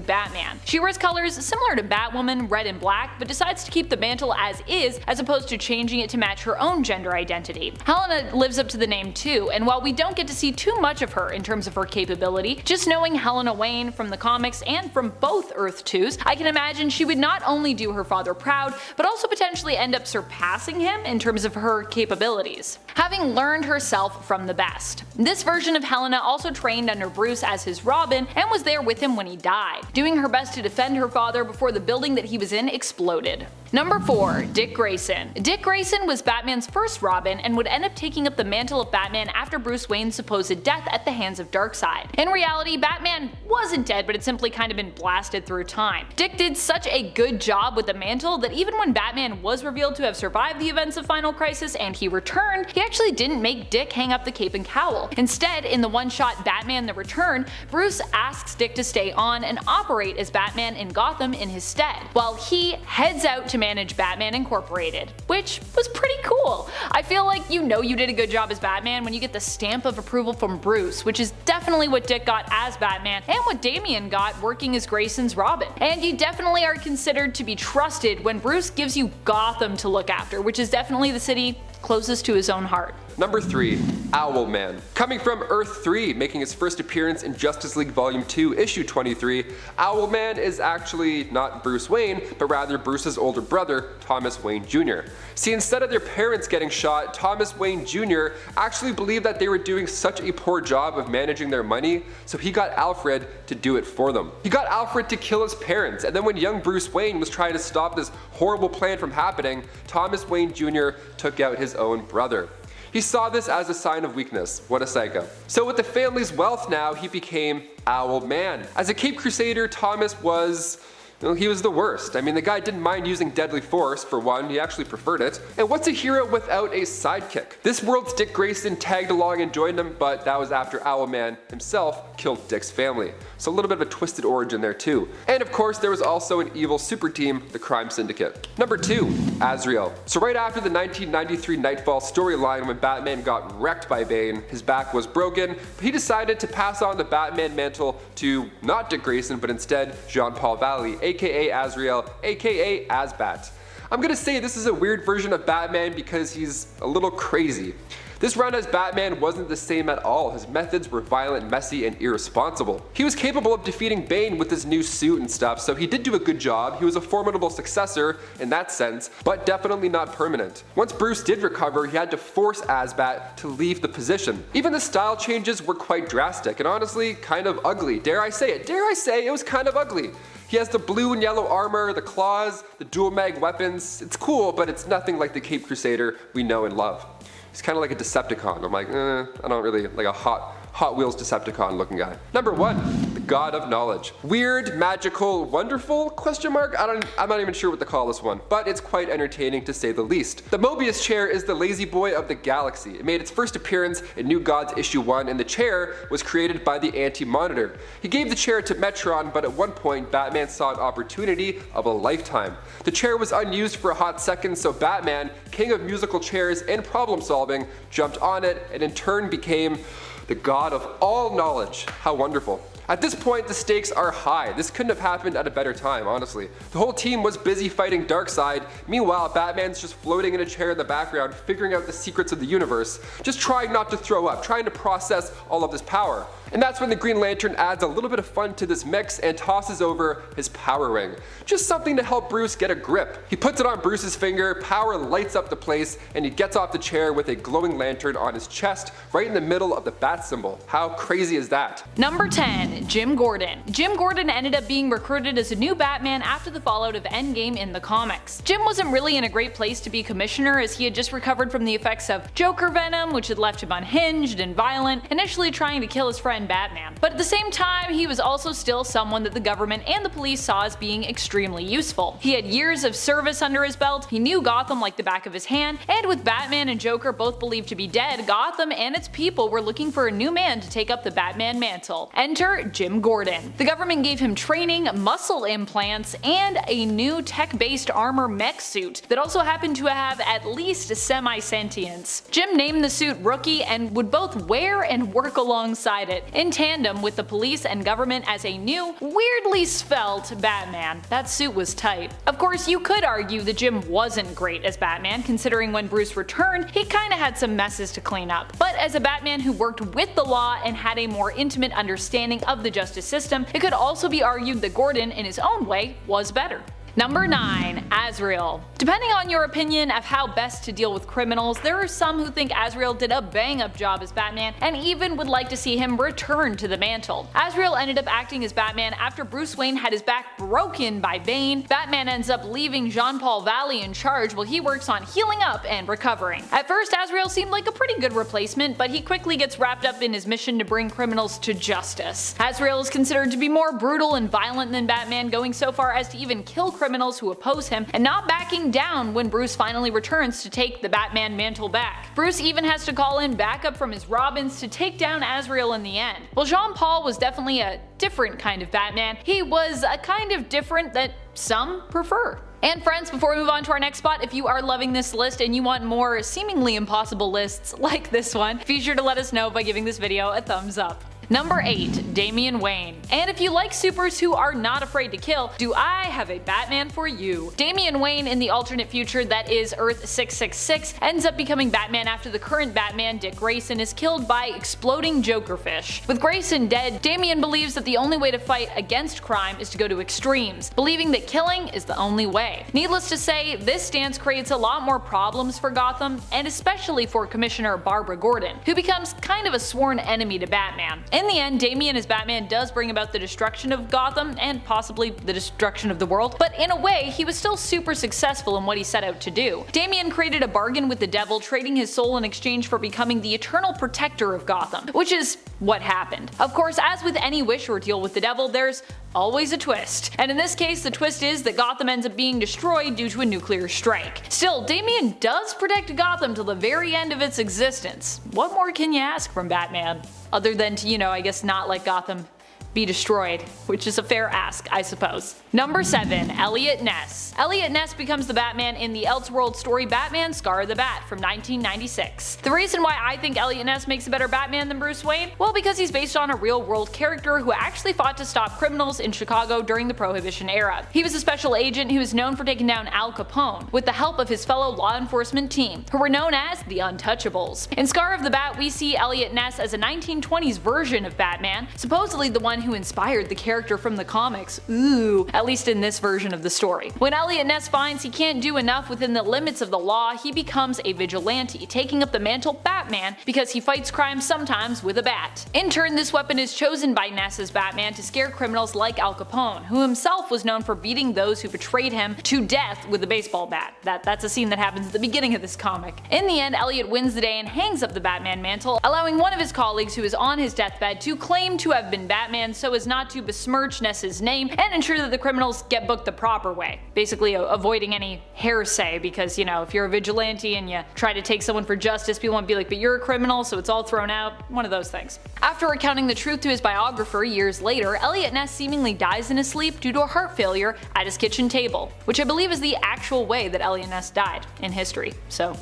Batman. She wears colors similar to Batwoman, red and black, but decides to keep the mantle as is, as opposed to changing it to match her own gender identity. Helena lives up to the name too, and while we don't get to see too much of her in terms of her capability, just knowing Helena Wayne from the comics and from both Earth 2s, I can imagine she would not only do her father proud, but also potentially end up surpassing him in terms of her capabilities, having learned herself from the best. This version of Helena also trained under Bruce as his Robin and was there with him when he died, doing her best to defend her father before the building that he was in exploded. Number 4. Dick Grayson. Dick Grayson was Batman's first Robin and would end up taking up the mantle of Batman after Bruce Wayne's supposed death at the hands of Darkseid. In reality, Batman wasn't dead, but had simply kind of been blasted through time. Dick did such a good job with the mantle that even when Batman was revealed to have survived the events of Final Crisis and he returned, he actually didn't make Dick hang up the cape and cowl. Instead, in the one-shot Batman the Return, Bruce asks Dick to stay on and operate as Batman in Gotham in his stead, while he heads out to manage Batman Incorporated, which was pretty cool. I feel like you know you did a good job as Batman when you get the stamp of approval from Bruce, which is definitely what Dick got as Batman and what Damian got working as Grayson's Robin. And you definitely are considered to be trusted when Bruce gives you Gotham to look after, which is definitely the city closest to his own heart. Number 3. Owlman. Coming from Earth 3, making his first appearance in Justice League Volume 2, Issue 23, Owlman is actually not Bruce Wayne, but rather Bruce's older brother, Thomas Wayne Jr. See, instead of their parents getting shot, Thomas Wayne Jr. actually believed that they were doing such a poor job of managing their money, so he got Alfred to do it for them. He got Alfred to kill his parents, and then when young Bruce Wayne was trying to stop this horrible plan from happening, Thomas Wayne Jr. took out his own brother. He saw this as a sign of weakness. What a psycho. So with the family's wealth now, he became Owlman. As a Cape Crusader, Thomas was... well, he was the worst. I mean, the guy didn't mind using deadly force, for one, he actually preferred it. And what's a hero without a sidekick? This world's Dick Grayson tagged along and joined him, but that was after Owlman himself killed Dick's family. So a little bit of a twisted origin there too. And of course, there was also an evil super team, the Crime Syndicate. Number 2, Azrael. So right after the 1993 Nightfall storyline when Batman got wrecked by Bane, his back was broken, but he decided to pass on the Batman mantle to not Dick Grayson, but instead Jean-Paul Valley, aka Azrael, aka Azbat. I'm gonna say this is a weird version of Batman because he's a little crazy. This run as Batman wasn't the same at all. His methods were violent, messy, and irresponsible. He was capable of defeating Bane with his new suit and stuff, so he did do a good job. He was a formidable successor in that sense, but definitely not permanent. Once Bruce did recover, he had to force Azbat to leave the position. Even the style changes were quite drastic, and honestly, kind of ugly. Dare I say it was kind of ugly. He has the blue and yellow armor, the claws, the dual mag weapons. It's cool, but it's nothing like the Cape Crusader we know and love. He's kind of like a Decepticon. I'm like, I don't really like a Hot Wheels Decepticon looking guy. Number 1, the God of Knowledge. Weird, magical, wonderful, question mark? I'm not even sure what to call this one, but it's quite entertaining to say the least. The Mobius chair is the lazy boy of the galaxy. It made its first appearance in New Gods issue 1, and the chair was created by the Anti-Monitor. He gave the chair to Metron, but at one point, Batman saw an opportunity of a lifetime. The chair was unused for a hot second, so Batman, king of musical chairs and problem solving, jumped on it, and in turn became the god of all knowledge. How wonderful. At this point, the stakes are high. This couldn't have happened at a better time, honestly. The whole team was busy fighting Darkseid. Meanwhile, Batman's just floating in a chair in the background, figuring out the secrets of the universe, just trying not to throw up, trying to process all of this power. And that's when the Green Lantern adds a little bit of fun to this mix and tosses over his power ring. Just something to help Bruce get a grip. He puts it on Bruce's finger, power lights up the place, and he gets off the chair with a glowing lantern on his chest, right in the middle of the bat symbol. How crazy is that? Number 10, Jim Gordon. Jim Gordon ended up being recruited as a new Batman after the fallout of Endgame in the comics. Jim wasn't really in a great place to be commissioner as he had just recovered from the effects of Joker venom, which had left him unhinged and violent, initially trying to kill his friend Batman. But at the same time, he was also still someone that the government and the police saw as being extremely useful. He had years of service under his belt, he knew Gotham like the back of his hand, and with Batman and Joker both believed to be dead, Gotham and its people were looking for a new man to take up the Batman mantle. Enter Jim Gordon. The government gave him training, muscle implants, and a new tech-based armor mech suit that also happened to have at least semi-sentience. Jim named the suit Rookie and would both wear and work alongside it, in tandem with the police and government as a new, weirdly svelte Batman. That suit was tight. Of course, you could argue that Jim wasn't great as Batman, considering when Bruce returned, he kinda had some messes to clean up. But as a Batman who worked with the law and had a more intimate understanding of the justice system, it could also be argued that Gordon, in his own way, was better. Number 9, Azrael. Depending on your opinion of how best to deal with criminals, there are some who think Azrael did a bang-up job as Batman and even would like to see him return to the mantle. Azrael ended up acting as Batman after Bruce Wayne had his back broken by Bane. Batman ends up leaving Jean-Paul Valley in charge while he works on healing up and recovering. At first, Azrael seemed like a pretty good replacement, but he quickly gets wrapped up in his mission to bring criminals to justice. Azrael is considered to be more brutal and violent than Batman, going so far as to even kill criminals who oppose him and not backing down when Bruce finally returns to take the Batman mantle back. Bruce even has to call in backup from his Robins to take down Azrael in the end. While Jean-Paul was definitely a different kind of Batman, he was a kind of different that some prefer. And friends, before we move on to our next spot, if you are loving this list and you want more seemingly impossible lists like this one, be sure to let us know by giving this video a thumbs up. Number 8, Damian Wayne. And if you like supers who are not afraid to kill, do I have a Batman for you. Damian Wayne in the alternate future that is Earth 666 ends up becoming Batman after the current Batman, Dick Grayson, is killed by exploding Jokerfish. With Grayson dead, Damian believes that the only way to fight against crime is to go to extremes, believing that killing is the only way. Needless to say, this stance creates a lot more problems for Gotham, and especially for Commissioner Barbara Gordon, who becomes kind of a sworn enemy to Batman. In the end, Damian as Batman does bring about the destruction of Gotham and possibly the destruction of the world, but in a way, he was still super successful in what he set out to do. Damian created a bargain with the devil, trading his soul in exchange for becoming the eternal protector of Gotham, which is what happened. Of course, as with any wish or deal with the devil, there's always a twist. And in this case, the twist is that Gotham ends up being destroyed due to a nuclear strike. Still, Damian does protect Gotham till the very end of its existence. What more can you ask from Batman? Other than to, I guess not let Gotham be destroyed, which is a fair ask, I suppose. Number 7. Elliot Ness. Elliot Ness becomes the Batman in the Elseworld story Batman Scar of the Bat from 1996. The reason why I think Elliot Ness makes a better Batman than Bruce Wayne? Well, because he's based on a real-world character who actually fought to stop criminals in Chicago during the Prohibition era. He was a special agent who was known for taking down Al Capone with the help of his fellow law enforcement team, who were known as the Untouchables. In Scar of the Bat, we see Elliot Ness as a 1920s version of Batman, supposedly the one who inspired the character from the comics. Ooh, at least in this version of the story. When Elliot Ness finds he can't do enough within the limits of the law, he becomes a vigilante, taking up the mantle Batman because he fights crime sometimes with a bat. In turn, this weapon is chosen by Ness as Batman to scare criminals like Al Capone, who himself was known for beating those who betrayed him to death with a baseball bat. That's a scene that happens at the beginning of this comic. In the end, Elliot wins the day and hangs up the Batman mantle, allowing one of his colleagues who is on his deathbed to claim to have been Batman so as not to besmirch Ness's name and ensure that the criminals get booked the proper way. Basically avoiding any hearsay, because if you're a vigilante and you try to take someone for justice, people won't be like, but you're a criminal, so it's all thrown out. One of those things. After recounting the truth to his biographer years later, Elliot Ness seemingly dies in his sleep due to a heart failure at his kitchen table, which I believe is the actual way that Elliot Ness died in history. So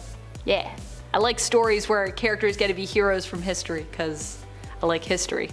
yeah, I like stories where characters get to be heroes from history, because I like history.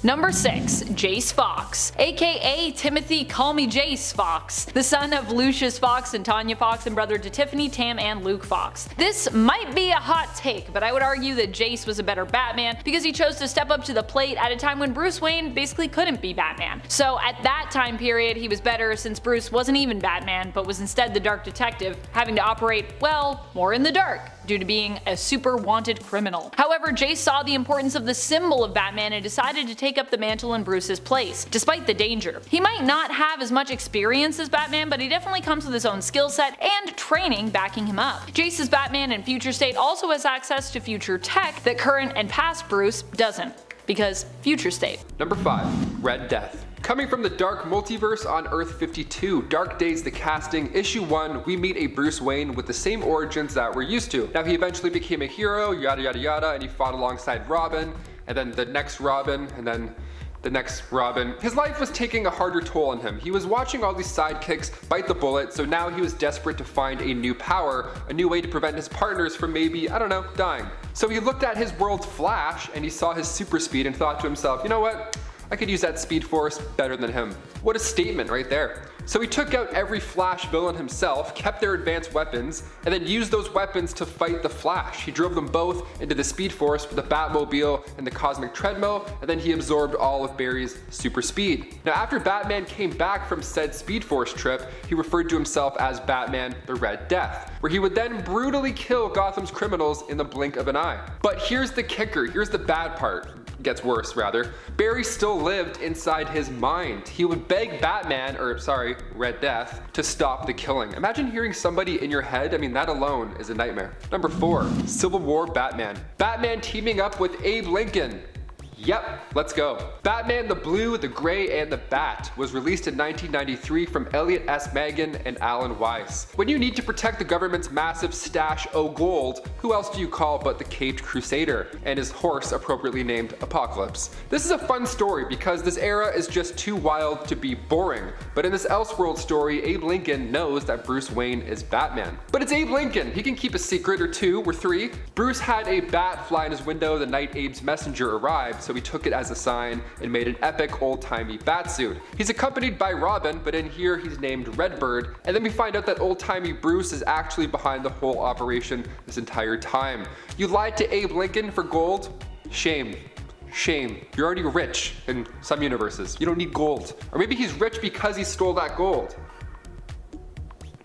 Number 6. Jace Fox, aka Timothy Call Me Jace Fox, the son of Lucius Fox and Tanya Fox and brother to Tiffany, Tam, and Luke Fox. This might be a hot take, but I would argue that Jace was a better Batman because he chose to step up to the plate at a time when Bruce Wayne basically couldn't be Batman. So at that time period, he was better since Bruce wasn't even Batman, but was instead the Dark Detective, having to operate, well, more in the dark, due to being a super wanted criminal. However, Jace saw the importance of the symbol of Batman and decided to take up the mantle in Bruce's place, despite the danger. He might not have as much experience as Batman, but he definitely comes with his own skill set and training backing him up. Jace's Batman in Future State also has access to future tech that current and past Bruce doesn't, because Future State. Number 5. Red Death. Coming from the Dark Multiverse on Earth 52, Dark Days the Casting, Issue 1, we meet a Bruce Wayne with the same origins that we're used to. Now he eventually became a hero, yada yada yada, and he fought alongside Robin, and then the next Robin, and then the next Robin. His life was taking a harder toll on him. He was watching all these sidekicks bite the bullet, so now he was desperate to find a new power, a new way to prevent his partners from maybe, I don't know, dying. So he looked at his world's Flash, and he saw his super speed and thought to himself, you know what? I could use that Speed Force better than him. What a statement right there. So he took out every Flash villain himself, kept their advanced weapons, and then used those weapons to fight the Flash. He drove them both into the Speed Force with the Batmobile and the Cosmic Treadmill, and then he absorbed all of Barry's super speed. Now after Batman came back from said Speed Force trip, he referred to himself as Batman the Red Death, where he would then brutally kill Gotham's criminals in the blink of an eye. But here's the kicker, here's the bad part. Gets worse rather. Barry still lived inside his mind. He would beg Batman, or sorry, Red Death, to stop the killing. Imagine hearing somebody in your head, I mean that alone is a nightmare. Number 4. Civil War Batman. Batman teaming up with Abe Lincoln. Yep, let's go. Batman the Blue, the Gray, and the Bat was released in 1993 from Elliot S. Magan and Alan Weiss. When you need to protect the government's massive stash o' gold, who else do you call but the Caped Crusader and his horse appropriately named Apocalypse? This is a fun story because this era is just too wild to be boring, but in this Elseworld story, Abe Lincoln knows that Bruce Wayne is Batman. But it's Abe Lincoln, he can keep a secret or two or three. Bruce had a bat fly in his window the night Abe's messenger arrived, so he took it as a sign and made an epic old-timey batsuit. He's accompanied by Robin, but in here he's named Redbird, and then we find out that old-timey Bruce is actually behind the whole operation this entire time. You lied to Abe Lincoln for gold? Shame. Shame. You're already rich in some universes. You don't need gold. Or maybe he's rich because he stole that gold.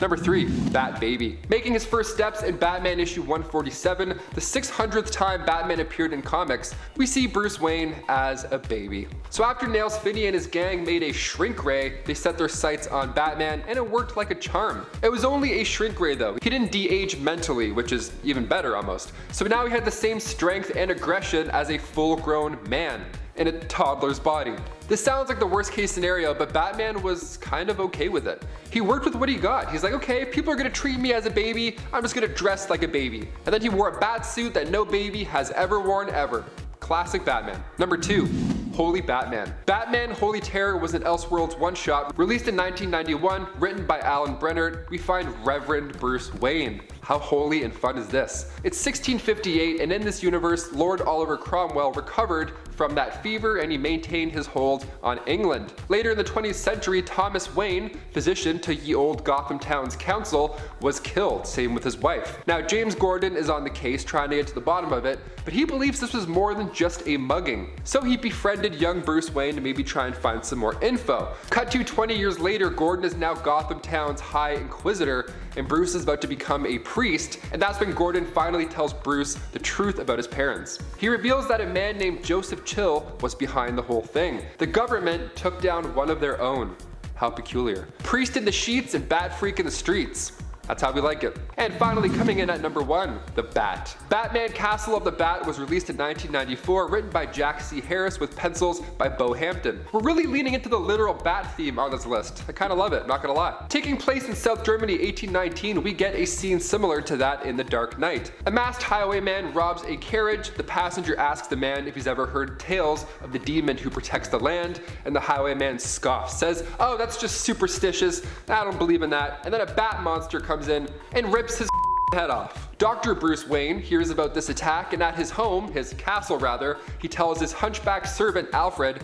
Number 3, Bat Baby. Making his first steps in Batman issue 147, the 600th time Batman appeared in comics, we see Bruce Wayne as a baby. So after Nails Finney and his gang made a shrink ray, they set their sights on Batman and it worked like a charm. It was only a shrink ray though. He didn't de-age mentally, which is even better almost. So now he had the same strength and aggression as a full-grown man in a toddler's body. This sounds like the worst case scenario, but Batman was kind of okay with it. He worked with what he got. He's like, okay, if people are gonna treat me as a baby, I'm just gonna dress like a baby. And then he wore a bat suit that no baby has ever worn ever. Classic Batman. Number 2, Holy Batman. Batman Holy Terror was an Elseworlds one-shot released in 1991, written by Alan Brennert. We find Reverend Bruce Wayne. How holy and fun is this? It's 1658, and in this universe, Lord Oliver Cromwell recovered from that fever and he maintained his hold on England. Later in the 20th century, Thomas Wayne, physician to ye old Gotham Town's council, was killed, same with his wife. Now James Gordon is on the case trying to get to the bottom of it, but he believes this was more than just a mugging. So he befriended young Bruce Wayne to maybe try and find some more info. Cut to 20 years later, Gordon is now Gotham Town's High Inquisitor, and Bruce is about to become a priest, and that's when Gordon finally tells Bruce the truth about his parents. He reveals that a man named Joseph Chill was behind the whole thing. The government took down one of their own. How peculiar. Priest in the sheets and Bat Freak in the streets. That's how we like it. And finally, coming in at number 1, The Bat. Batman Castle of the Bat was released in 1994, written by Jack C. Harris with pencils by Bo Hampton. We're really leaning into the literal bat theme on this list. I kinda love it, not gonna lie. Taking place in South Germany 1819, we get a scene similar to that in The Dark Knight. A masked highwayman robs a carriage. The passenger asks the man if he's ever heard tales of the demon who protects the land, and the highwayman scoffs, says, "Oh, that's just superstitious, I don't believe in that." And then a bat monster comes in and rips his head off. Dr. Bruce Wayne hears about this attack, and at his home, his castle rather, he tells his hunchback servant Alfredo,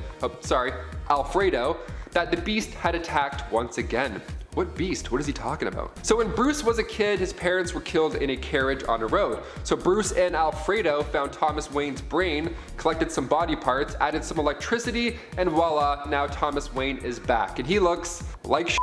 that the beast had attacked once again. What beast? What is he talking about? So when Bruce was a kid, his parents were killed in a carriage on a road. So Bruce and Alfredo found Thomas Wayne's brain, collected some body parts, added some electricity, and voila, now Thomas Wayne is back. And he looks like shit.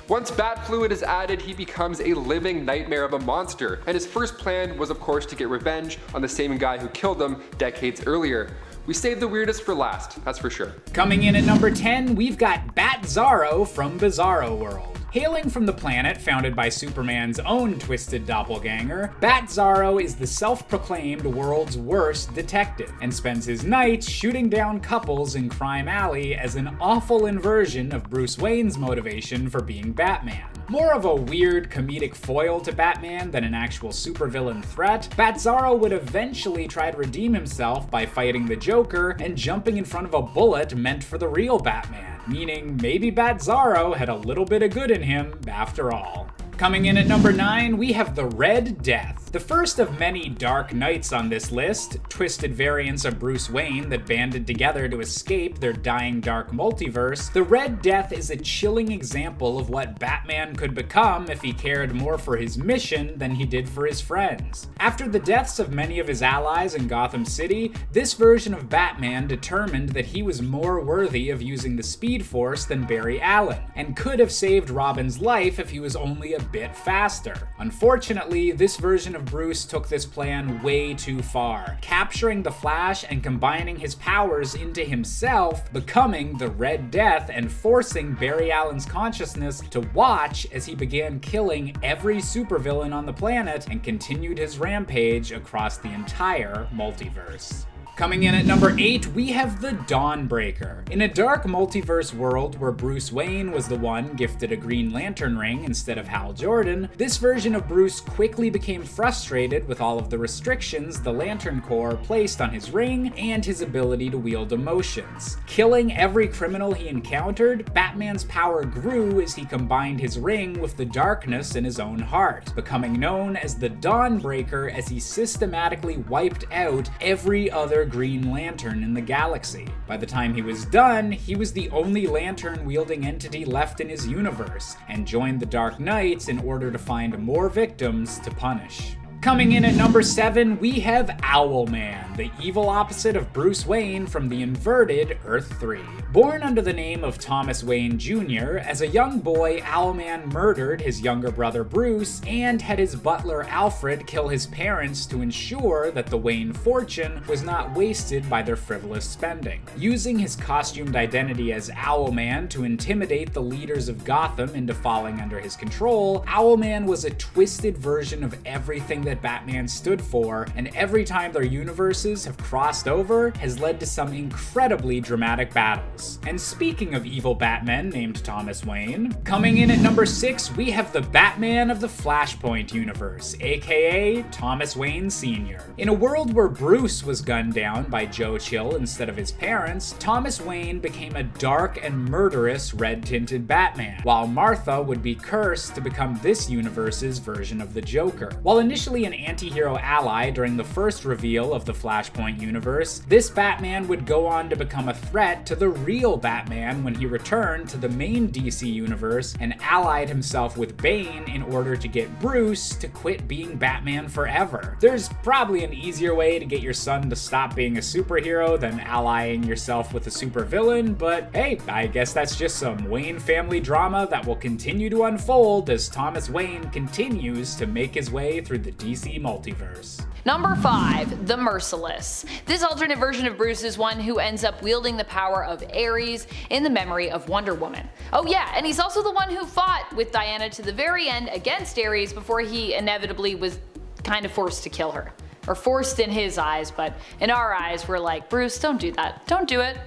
Once bat fluid is added, he becomes a living nightmare of a monster, and his first plan was of course to get revenge on the same guy who killed him decades earlier. We saved the weirdest for last, that's for sure. Coming in at number 10, we've got Bat Zorro from Bizarro World. Hailing from the planet founded by Superman's own twisted doppelganger, Bat Zorro is the self-proclaimed world's worst detective, and spends his nights shooting down couples in Crime Alley as an awful inversion of Bruce Wayne's motivation for being Batman. More of a weird comedic foil to Batman than an actual supervillain threat, Bat Zorro would eventually try to redeem himself by fighting the Joker and jumping in front of a bullet meant for the real Batman, meaning maybe Bat Zorro had a little bit of good in him after all. Coming in at number 9, we have the Red Death. The first of many Dark Knights on this list, twisted variants of Bruce Wayne that banded together to escape their dying dark multiverse, the Red Death is a chilling example of what Batman could become if he cared more for his mission than he did for his friends. After the deaths of many of his allies in Gotham City, this version of Batman determined that he was more worthy of using the Speed Force than Barry Allen, and could have saved Robin's life if he was only a bit faster. Unfortunately, this version of Bruce took this plan way too far, capturing the Flash and combining his powers into himself, becoming the Red Death and forcing Barry Allen's consciousness to watch as he began killing every supervillain on the planet and continued his rampage across the entire multiverse. Coming in at number 8, we have the Dawnbreaker. In a dark multiverse world where Bruce Wayne was the one gifted a Green Lantern ring instead of Hal Jordan, this version of Bruce quickly became frustrated with all of the restrictions the Lantern Corps placed on his ring and his ability to wield emotions. Killing every criminal he encountered, Batman's power grew as he combined his ring with the darkness in his own heart, becoming known as the Dawnbreaker as he systematically wiped out every other Green Lantern in the galaxy. By the time he was done, he was the only lantern-wielding entity left in his universe, and joined the Dark Knights in order to find more victims to punish. Coming in at number 7, we have Owlman, the evil opposite of Bruce Wayne from the inverted Earth 3. Born under the name of Thomas Wayne Jr., as a young boy, Owlman murdered his younger brother Bruce and had his butler Alfred kill his parents to ensure that the Wayne fortune was not wasted by their frivolous spending. Using his costumed identity as Owlman to intimidate the leaders of Gotham into falling under his control, Owlman was a twisted version of everything that Batman stood for, and every time their universes have crossed over has led to some incredibly dramatic battles. And speaking of evil Batmen named Thomas Wayne, coming in at number 6, we have the Batman of the Flashpoint universe, aka Thomas Wayne Sr. In a world where Bruce was gunned down by Joe Chill instead of his parents, Thomas Wayne became a dark and murderous red-tinted Batman, while Martha would be cursed to become this universe's version of the Joker. While initially an anti-hero ally during the first reveal of the Flashpoint universe, this Batman would go on to become a threat to the real Batman when he returned to the main DC universe and allied himself with Bane in order to get Bruce to quit being Batman forever. There's probably an easier way to get your son to stop being a superhero than allying yourself with a supervillain, but hey, I guess that's just some Wayne family drama that will continue to unfold as Thomas Wayne continues to make his way through the DC multiverse. Number 5, the Merciless. This alternate version of Bruce is one who ends up wielding the power of Ares in the memory of Wonder Woman. Oh yeah, and he's also the one who fought with Diana to the very end against Ares before he inevitably was kind of forced to kill her. Or forced in his eyes, but in our eyes we're like, Bruce, don't do that. Don't do it.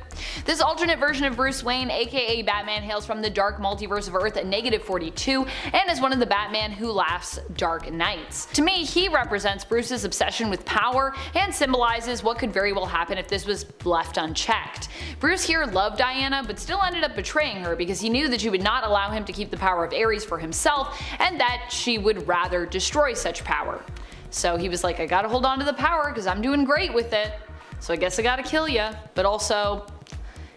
This alternate version of Bruce Wayne, aka Batman, hails from the dark multiverse of Earth at -42 and is one of the Batman who laughs Dark Knights. To me, he represents Bruce's obsession with power and symbolizes what could very well happen if this was left unchecked. Bruce here loved Diana, but still ended up betraying her because he knew that she would not allow him to keep the power of Ares for himself and that she would rather destroy such power. So he was like, I gotta hold on to the power because I'm doing great with it, so I guess I gotta kill ya. But also,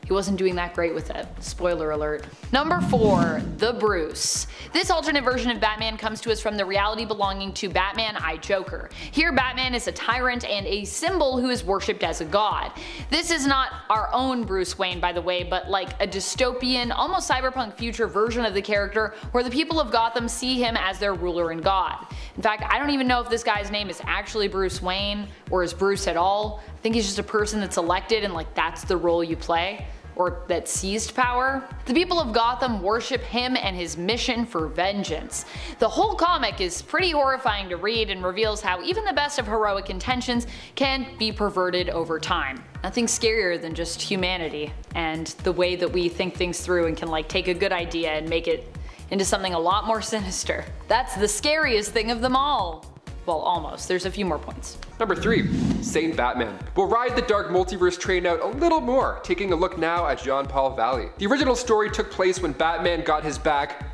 he wasn't doing that great with it. Spoiler alert. Number 4, the Bruce. This alternate version of Batman comes to us from the reality belonging to Batman I Joker. Here Batman is a tyrant and a symbol who is worshipped as a god. This is not our own Bruce Wayne, by the way, but like a dystopian, almost cyberpunk future version of the character where the people of Gotham see him as their ruler and god. In fact, I don't even know if this guy's name is actually Bruce Wayne or is Bruce at all. I think he's just a person that's elected and like that's the role you play. Or that seized power. The people of Gotham worship him and his mission for vengeance. The whole comic is pretty horrifying to read and reveals how even the best of heroic intentions can be perverted over time. Nothing scarier than just humanity and the way that we think things through and can like take a good idea and make it into something a lot more sinister. That's the scariest thing of them all. Well, almost. There's a few more points. Number 3, Saint Batman. We'll ride the dark multiverse train out a little more, taking a look now at Jean-Paul Valley. The original story took place when Batman got his back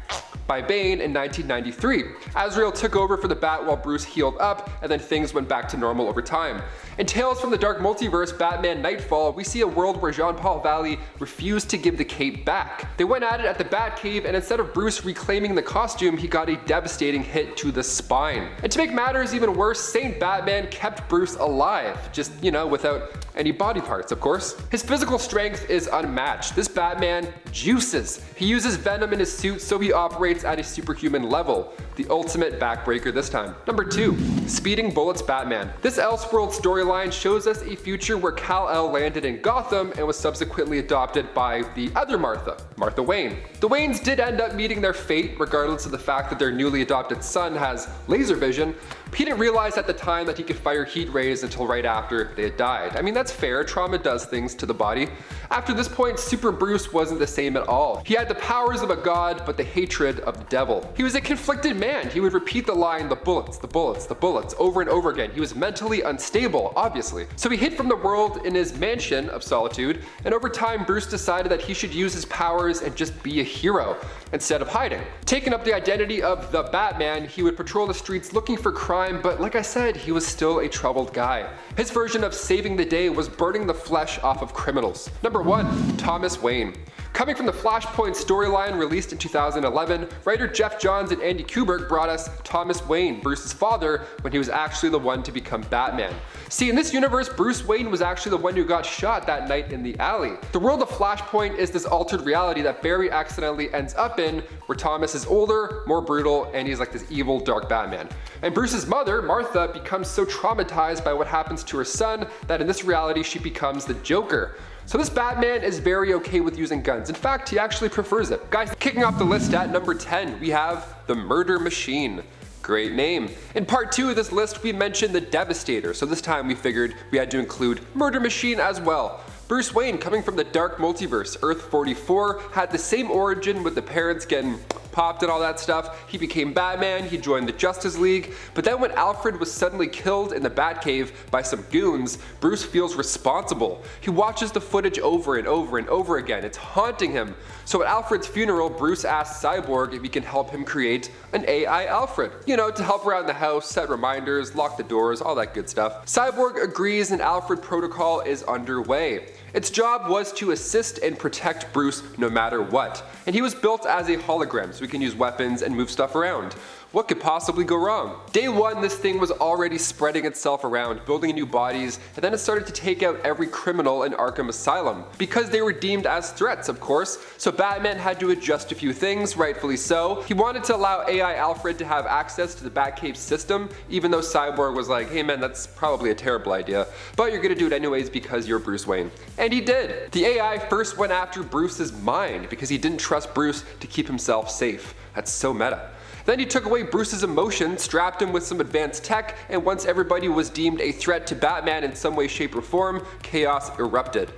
by Bane in 1993. Azrael took over for the Bat while Bruce healed up, and then things went back to normal over time. In Tales from the Dark Multiverse, Batman Nightfall, we see a world where Jean-Paul Valley refused to give the cape back. They went at it at the Batcave, and instead of Bruce reclaiming the costume, he got a devastating hit to the spine. And to make matters even worse, Saint Batman kept Bruce alive, just, you know, without any body parts, of course. His physical strength is unmatched. This Batman juices. He uses venom in his suit, so he operates at a superhuman level. The ultimate backbreaker this time. Number 2, Speeding Bullets Batman. This Elseworld storyline shows us a future where Kal-El landed in Gotham and was subsequently adopted by the other Martha, Martha Wayne. The Waynes did end up meeting their fate, regardless of the fact that their newly adopted son has laser vision. He didn't realize at the time that he could fire heat rays until right after they had died. I mean, that's fair, trauma does things to the body. After this point, Super Bruce wasn't the same at all. He had the powers of a god, but the hatred of the devil. He was a conflicted man. He would repeat the line, the bullets, the bullets, the bullets, over and over again. He was mentally unstable, obviously. So he hid from the world in his mansion of solitude, and over time, Bruce decided that he should use his powers and just be a hero, instead of hiding. Taking up the identity of the Batman, he would patrol the streets looking for crime, but like I said, he was still a troubled guy. His version of saving the day was burning the flesh off of criminals. Number 1, Thomas Wayne. Coming from the Flashpoint storyline released in 2011, writer Jeff Johns and Andy Kubert brought us Thomas Wayne, Bruce's father, when he was actually the one to become Batman. See, in this universe, Bruce Wayne was actually the one who got shot that night in the alley. The world of Flashpoint is this altered reality that Barry accidentally ends up in, where Thomas is older, more brutal, and he's like this evil, dark Batman. And Bruce's mother, Martha, becomes so traumatized by what happens to her son that in this reality she becomes the Joker. So this Batman is very okay with using guns. In fact, he actually prefers it. Guys, kicking off the list at number 10, we have the Murder Machine. Great name. In part 2 of this list, we mentioned the Devastator, so this time we figured we had to include Murder Machine as well. Bruce Wayne, coming from the dark multiverse, Earth 44, had the same origin with the parents getting popped and all that stuff. He became Batman, he joined the Justice League, but then when Alfred was suddenly killed in the Batcave by some goons, Bruce feels responsible. He watches the footage over and over and over again. It's haunting him. So at Alfred's funeral, Bruce asks Cyborg if he can help him create an AI Alfred. You know, to help around the house, set reminders, lock the doors, all that good stuff. Cyborg agrees and Alfred protocol is underway. Its job was to assist and protect Bruce no matter what. And he was built as a hologram, so he can use weapons and move stuff around. What could possibly go wrong? Day one, this thing was already spreading itself around, building new bodies, and then it started to take out every criminal in Arkham Asylum. Because they were deemed as threats, of course, so Batman had to adjust a few things, rightfully so. He wanted to allow AI Alfred to have access to the Batcave system, even though Cyborg was like, hey man, that's probably a terrible idea, but you're gonna do it anyways because you're Bruce Wayne. And he did. The AI first went after Bruce's mind because he didn't trust Bruce to keep himself safe. That's so meta. Then he took away Bruce's emotion, strapped him with some advanced tech, and once everybody was deemed a threat to Batman in some way, shape, or form, chaos erupted.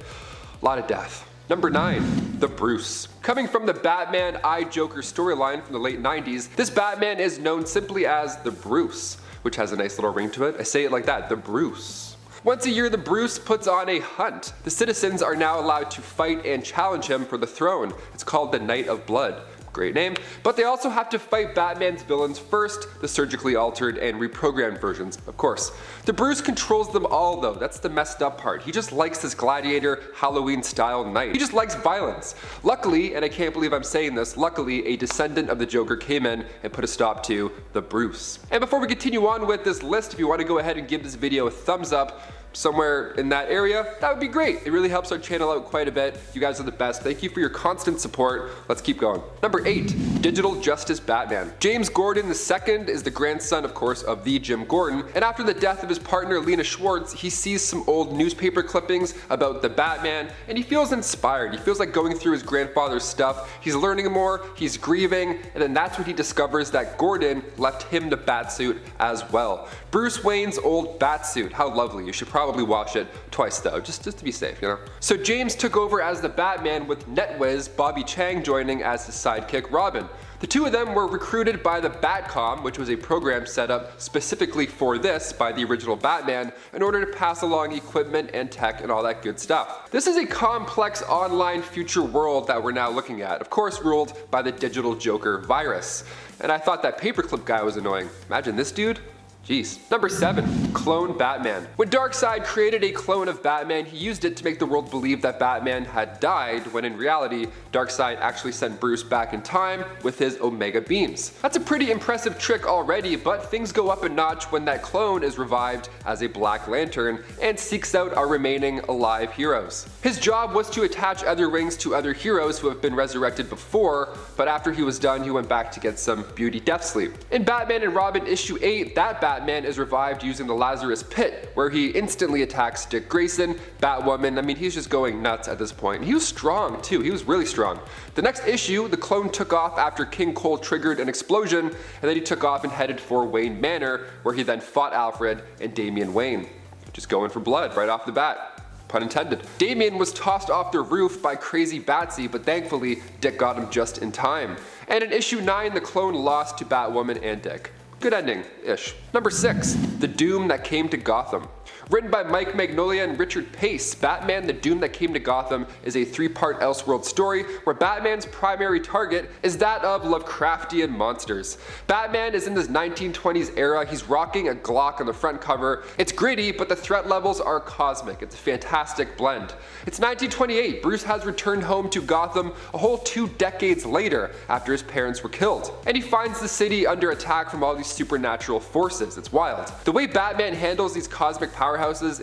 A lot of death. Number 9, the Bruce. Coming from the Batman I Joker storyline from the late 90s, this Batman is known simply as the Bruce, which has a nice little ring to it. I say it like that, the Bruce. Once a year, the Bruce puts on a hunt. The citizens are now allowed to fight and challenge him for the throne. It's called the Night of Blood. Great name. But they also have to fight Batman's villains first, the surgically altered and reprogrammed versions, of course. The Bruce controls them all though, that's the messed up part. He just likes this gladiator, Halloween style night. He just likes violence. Luckily, and I can't believe I'm saying this, luckily a descendant of the Joker came in and put a stop to the Bruce. And before we continue on with this list, if you want to go ahead and give this video a thumbs up, somewhere in that area, that would be great. It really helps our channel out quite a bit. You guys are the best. Thank you for your constant support. Let's keep going. Number 8, Digital Justice Batman. James Gordon II is the grandson, of course, of the Jim Gordon, and after the death of his partner Lena Schwartz, he sees some old newspaper clippings about the Batman, and he feels inspired. He feels like going through his grandfather's stuff. He's learning more, he's grieving, and then that's when he discovers that Gordon left him the Batsuit as well. Bruce Wayne's old Batsuit. How lovely. You should probably wash it twice though, just to be safe, you know? So James took over as the Batman with NetWiz Bobby Chang joining as his sidekick Robin. The two of them were recruited by the Batcom, which was a program set up specifically for this by the original Batman, in order to pass along equipment and tech and all that good stuff. This is a complex online future world that we're now looking at, of course ruled by the digital Joker virus. And I thought that paperclip guy was annoying. Imagine this dude. Jeez. Number 7, Clone Batman. When Darkseid created a clone of Batman, he used it to make the world believe that Batman had died, when in reality, Darkseid actually sent Bruce back in time with his Omega beams. That's a pretty impressive trick already, but things go up a notch when that clone is revived as a Black Lantern and seeks out our remaining alive heroes. His job was to attach other rings to other heroes who have been resurrected before, but after he was done, he went back to get some beauty death sleep. In Batman and Robin issue 8, that Batman is revived using the Lazarus Pit, where he instantly attacks Dick Grayson, Batwoman. I mean, he's just going nuts at this point. He was strong too, he was really strong. The next issue, the clone took off after King Cole triggered an explosion, and then he took off and headed for Wayne Manor, where he then fought Alfred and Damian Wayne. Just going for blood right off the bat. Pun intended. Damian was tossed off the roof by crazy Batsy, but thankfully Dick got him just in time. And in issue 9, the clone lost to Batwoman and Dick. Good ending-ish. Number 6, The Doom That Came to Gotham. Written by Mike Magnolia and Richard Pace, Batman: The Doom That Came to Gotham is a 3-part Elseworld story where Batman's primary target is that of Lovecraftian monsters. Batman is in this 1920s era. He's rocking a Glock on the front cover. It's gritty, but the threat levels are cosmic. It's a fantastic blend. It's 1928. Bruce has returned home to Gotham a whole 2 decades later after his parents were killed. And he finds the city under attack from all these supernatural forces. It's wild. The way Batman handles these cosmic powerhouses,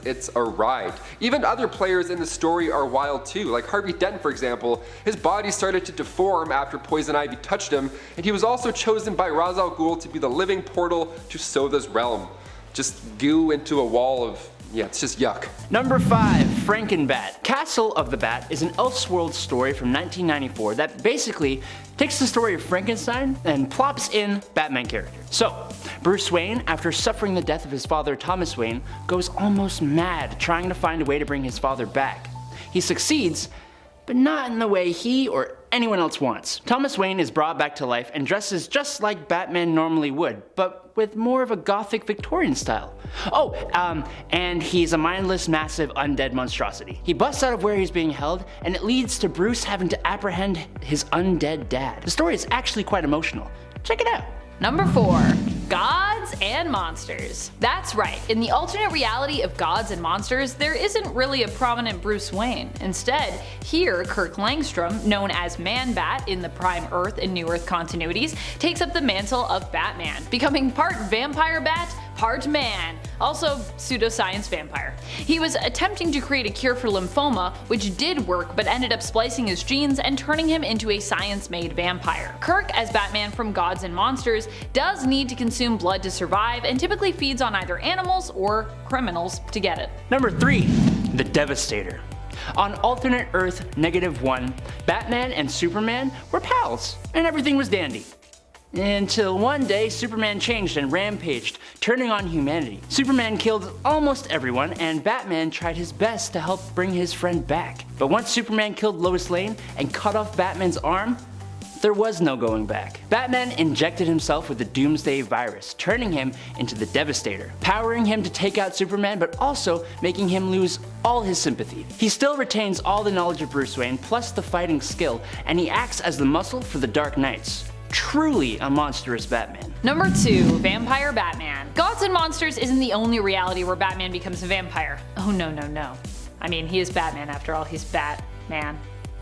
it's a ride. Even other players in the story are wild too, like Harvey Dent for example. His body started to deform after Poison Ivy touched him, and he was also chosen by Ra's al Ghul to be the living portal to Sotha's realm. Just goo into a wall of, yeah, it's just yuck. Number 5, Frankenbat. Castle of the Bat is an Elseworld story from 1994 that basically takes the story of Frankenstein and plops in Batman characters. So, Bruce Wayne, after suffering the death of his father Thomas Wayne, goes almost mad trying to find a way to bring his father back. He succeeds, but not in the way he or anyone else wants. Thomas Wayne is brought back to life and dresses just like Batman normally would, but with more of a gothic Victorian style. Oh, and he's a mindless, massive, undead monstrosity. He busts out of where he's being held, and it leads to Bruce having to apprehend his undead dad. The story is actually quite emotional. Check it out. Number 4. Gods and Monsters. That's right, in the alternate reality of Gods and Monsters, there isn't really a prominent Bruce Wayne. Instead, here Kirk Langstrom, known as Man-Bat in the Prime Earth and New Earth continuities, takes up the mantle of Batman, becoming part vampire bat, part man, also pseudoscience vampire. He was attempting to create a cure for lymphoma, which did work but ended up splicing his genes and turning him into a science-made vampire. Kirk, as Batman from Gods and Monsters, does need to consume blood to survive and typically feeds on either animals or criminals to get it. Number 3, the Devastator. On alternate Earth -1, Batman and Superman were pals, and everything was dandy. Until one day, Superman changed and rampaged, turning on humanity. Superman killed almost everyone, and Batman tried his best to help bring his friend back. But once Superman killed Lois Lane and cut off Batman's arm, there was no going back. Batman injected himself with the Doomsday virus, turning him into the Devastator, powering him to take out Superman but also making him lose all his sympathy. He still retains all the knowledge of Bruce Wayne plus the fighting skill, and he acts as the muscle for the Dark Knights. Truly a monstrous Batman. Number 2, Vampire Batman. Gods and Monsters isn't the only reality where Batman becomes a vampire. Oh no. I mean, he is Batman after all, he's Batman.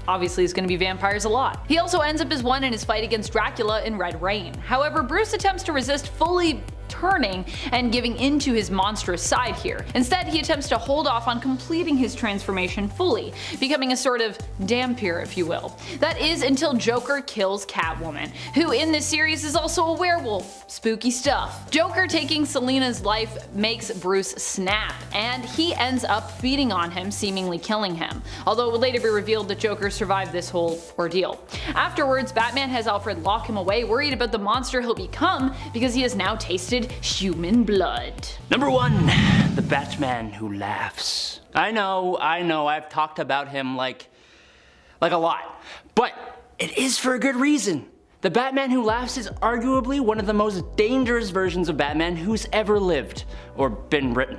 Obviously, he's going to be vampires a lot. He also ends up as one in his fight against Dracula in Red Rain. However, Bruce attempts to resist fully turning and giving into his monstrous side here. Instead, he attempts to hold off on completing his transformation fully, becoming a sort of Dhampir, if you will. That is until Joker kills Catwoman, who in this series is also a werewolf. Spooky stuff. Joker taking Selina's life makes Bruce snap, and he ends up feeding on him, seemingly killing him, although it would later be revealed that Joker survived this whole ordeal. Afterwards, Batman has Alfred lock him away, worried about the monster he'll become because he has now tasted human blood. Number 1, the Batman who laughs. I know, I've talked about him like a lot, but it is for a good reason. The Batman who laughs is arguably one of the most dangerous versions of Batman who's ever lived, or been written.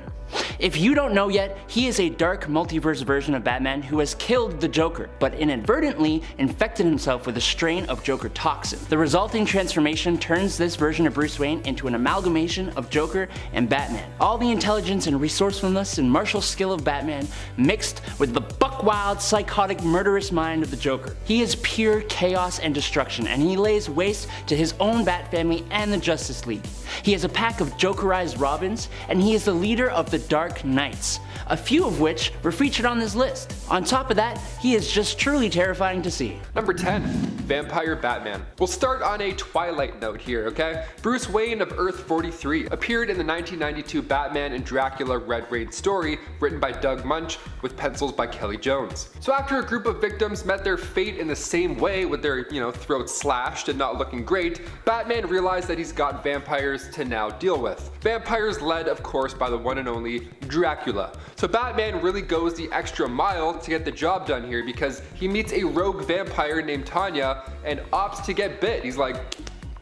If you don't know yet, he is a dark multiverse version of Batman who has killed the Joker, but inadvertently infected himself with a strain of Joker toxin. The resulting transformation turns this version of Bruce Wayne into an amalgamation of Joker and Batman. All the intelligence and resourcefulness and martial skill of Batman mixed with the buck-wild, psychotic, murderous mind of the Joker. He is pure chaos and destruction, and he lays waste to his own Bat family and the Justice League. He has a pack of Jokerized Robins, and he is the leader of the Dark Knights, a few of which were featured on this list. On top of that, he is just truly terrifying to see. Number 10, Vampire Batman. We'll start on a Twilight note here, okay? Bruce Wayne of Earth 43 appeared in the 1992 Batman and Dracula Red Raid story written by Doug Munch with pencils by Kelly Jones. So after a group of victims met their fate in the same way with their, throats slashed and not looking great, Batman realized that he's got vampires to now deal with. Vampires led, of course, by the one and only Dracula. So Batman really goes the extra mile to get the job done here because he meets a rogue vampire named Tanya and opts to get bit. He's like,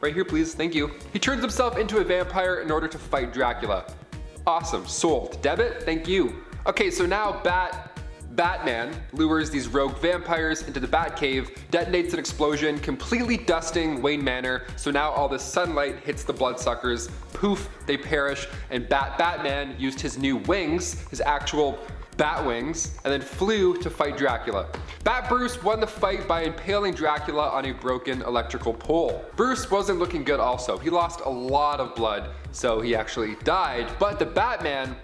right here please, thank you. He turns himself into a vampire in order to fight Dracula. Awesome, sold. Debit, thank you. Okay, so now Batman lures these rogue vampires into the Batcave, detonates an explosion, completely dusting Wayne Manor, so now all this sunlight hits the bloodsuckers, poof, they perish, and Batman used his new wings, his actual bat wings, and then flew to fight Dracula. Bat Bruce won the fight by impaling Dracula on a broken electrical pole. Bruce wasn't looking good also. He lost a lot of blood, so he actually died, but the Batman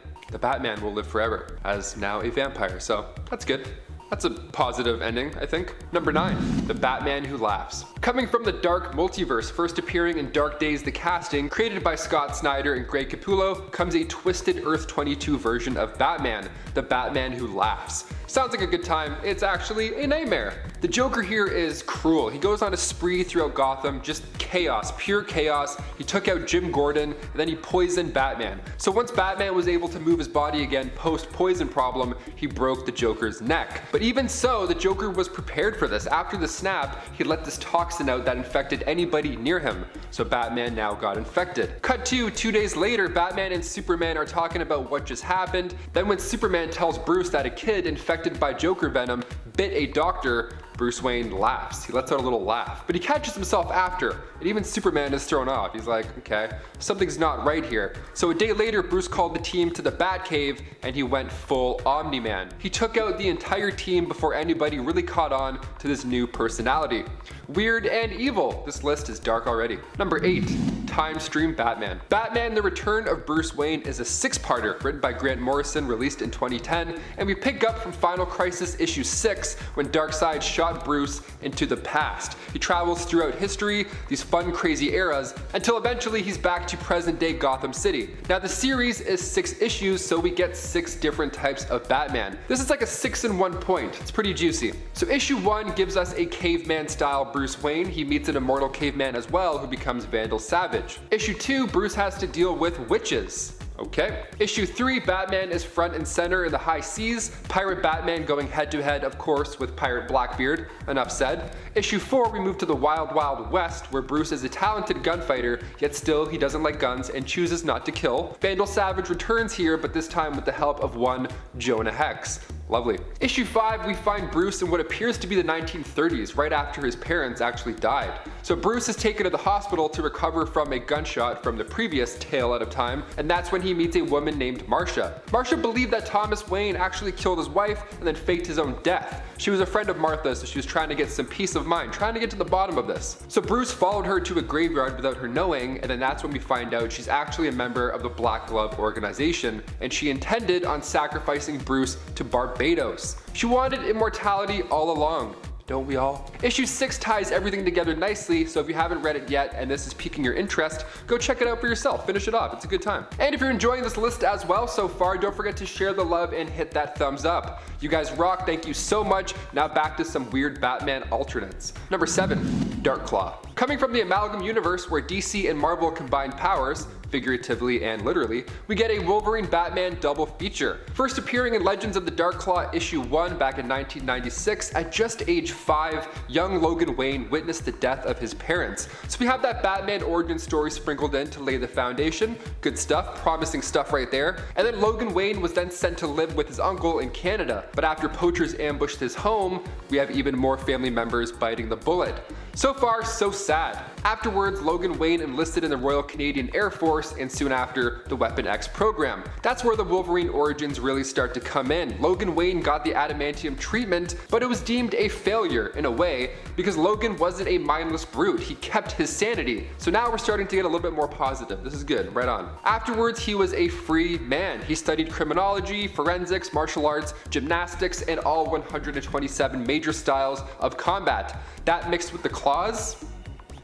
will live forever as now a vampire, so that's good. That's a positive ending, I think. Number 9, the Batman who laughs. Coming from the dark multiverse, first appearing in Dark Days the Casting, created by Scott Snyder and Greg Capullo, comes a twisted Earth 22 version of Batman, the Batman who laughs. Sounds like a good time, it's actually a nightmare. The Joker here is cruel. He goes on a spree throughout Gotham, just chaos, pure chaos. He took out Jim Gordon, and then he poisoned Batman. So once Batman was able to move his body again post-poison problem, he broke the Joker's neck. But even so, the Joker was prepared for this. After the snap, he let this toxin out that infected anybody near him. So Batman now got infected. Cut to 2 days later, Batman and Superman are talking about what just happened. Then when Superman tells Bruce that a kid infected by Joker venom bit a doctor, Bruce Wayne laughs. He lets out a little laugh, but he catches himself after, and even Superman is thrown off. He's like, okay, something's not right here. So a day later, Bruce called the team to the Batcave, and he went full Omni-Man. He took out the entire team before anybody really caught on to this new personality. Weird and evil. This list is dark already. Number 8, Time Stream Batman. Batman: The Return of Bruce Wayne is a 6-parter written by Grant Morrison, released in 2010, and we pick up from Final Crisis issue 6 when Darkseid shot Bruce into the past. He travels throughout history, these fun, crazy eras, until eventually he's back to present-day Gotham City. Now the series is 6 issues, so we get 6 different types of Batman. This is like a 6-in-1 point. It's pretty juicy. So issue 1 gives us a caveman-style Bruce Wayne. He meets an immortal caveman as well, who becomes Vandal Savage. Issue 2, Bruce has to deal with witches. Okay. Issue 3, Batman is front and center in the high seas. Pirate Batman going head to head, of course, with Pirate Blackbeard. Enough said. Issue 4, we move to the Wild Wild West, where Bruce is a talented gunfighter, yet still he doesn't like guns and chooses not to kill. Vandal Savage returns here, but this time with the help of one Jonah Hex. Lovely. Issue 5, we find Bruce in what appears to be the 1930s, right after his parents actually died. So Bruce is taken to the hospital to recover from a gunshot from the previous Tale Out of Time, and that's when he meets a woman named Marcia. Marcia believed that Thomas Wayne actually killed his wife and then faked his own death. She was a friend of Martha's, so she was trying to get some peace of mind, trying to get to the bottom of this. So Bruce followed her to a graveyard without her knowing, and then that's when we find out she's actually a member of the Black Glove organization, and she intended on sacrificing Bruce to Barbados. She wanted immortality all along. Don't we all? Issue 6 ties everything together nicely, so if you haven't read it yet and this is piquing your interest, go check it out for yourself. Finish it off. It's a good time. And if you're enjoying this list as well so far, don't forget to share the love and hit that thumbs up. You guys rock. Thank you so much. Now back to some weird Batman alternates. Number 7, Darkclaw. Coming from the Amalgam universe where DC and Marvel combine powers, figuratively and literally, we get a Wolverine Batman double feature. First appearing in Legends of the Darkclaw issue 1 back in 1996, at just age 5, young Logan Wayne witnessed the death of his parents. So we have that Batman origin story sprinkled in to lay the foundation. Good stuff, promising stuff right there. And then Logan Wayne was then sent to live with his uncle in Canada, but after poachers ambushed his home, we have even more family members biting the bullet. So far, so sad. Afterwards, Logan Wayne enlisted in the Royal Canadian Air Force and soon after the Weapon X program. That's where the Wolverine origins really start to come in. Logan Wayne got the adamantium treatment, but it was deemed a failure in a way because Logan wasn't a mindless brute. He kept his sanity. So now we're starting to get a little bit more positive. This is good, right on. Afterwards, he was a free man. He studied criminology, forensics, martial arts, gymnastics, and all 127 major styles of combat. That mixed with the claws.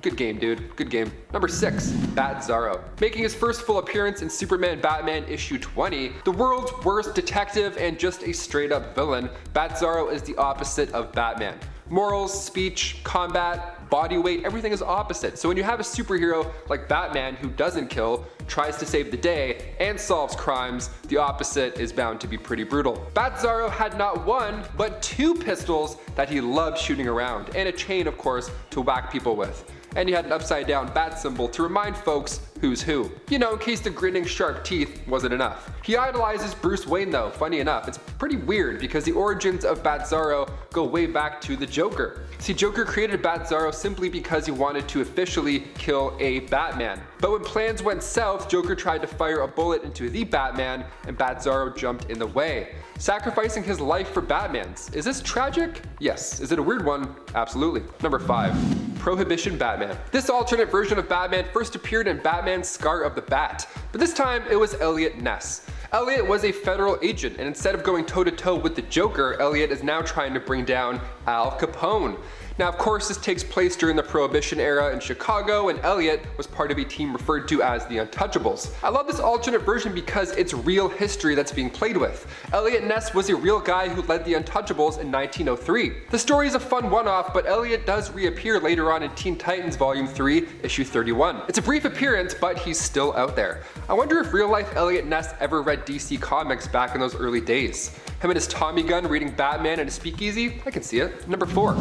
Good game, dude. Good game. Number 6, Bat-Zaro. Making his first full appearance in Superman Batman issue 20, the world's worst detective and just a straight up villain, Bat-Zaro is the opposite of Batman. Morals, speech, combat, body weight, everything is opposite. So when you have a superhero like Batman who doesn't kill, tries to save the day, and solves crimes, the opposite is bound to be pretty brutal. Bat-Zaro had not one, but 2 pistols that he loved shooting around, and a chain, of course, to whack people with. and he had an upside down bat symbol to remind folks who's who. You know, in case the grinning shark teeth wasn't enough. He idolizes Bruce Wayne though, funny enough. It's pretty weird because the origins of Bat-Zaro go way back to the Joker. See, Joker created Bat-Zaro simply because he wanted to officially kill a Batman. But when plans went south, Joker tried to fire a bullet into the Batman and Bat-Zaro jumped in the way, sacrificing his life for Batman's. Is this tragic? Yes. Is it a weird one? Absolutely. Number 5. Prohibition Batman. This alternate version of Batman first appeared in Batman Scar of the Bat, but this time it was Elliot Ness. Elliot was a federal agent, and instead of going toe-to-toe with the Joker, Elliot is now trying to bring down Al Capone. Now, of course, this takes place during the Prohibition era in Chicago, and Elliot was part of a team referred to as the Untouchables. I love this alternate version because it's real history that's being played with. Elliot Ness was a real guy who led the Untouchables in 1903. The story is a fun one-off, but Elliot does reappear later on in Teen Titans Volume 3, Issue 31. It's a brief appearance, but he's still out there. I wonder if real-life Elliot Ness ever read DC Comics back in those early days. Him and his Tommy gun reading Batman in a speakeasy? I can see it. Number 4.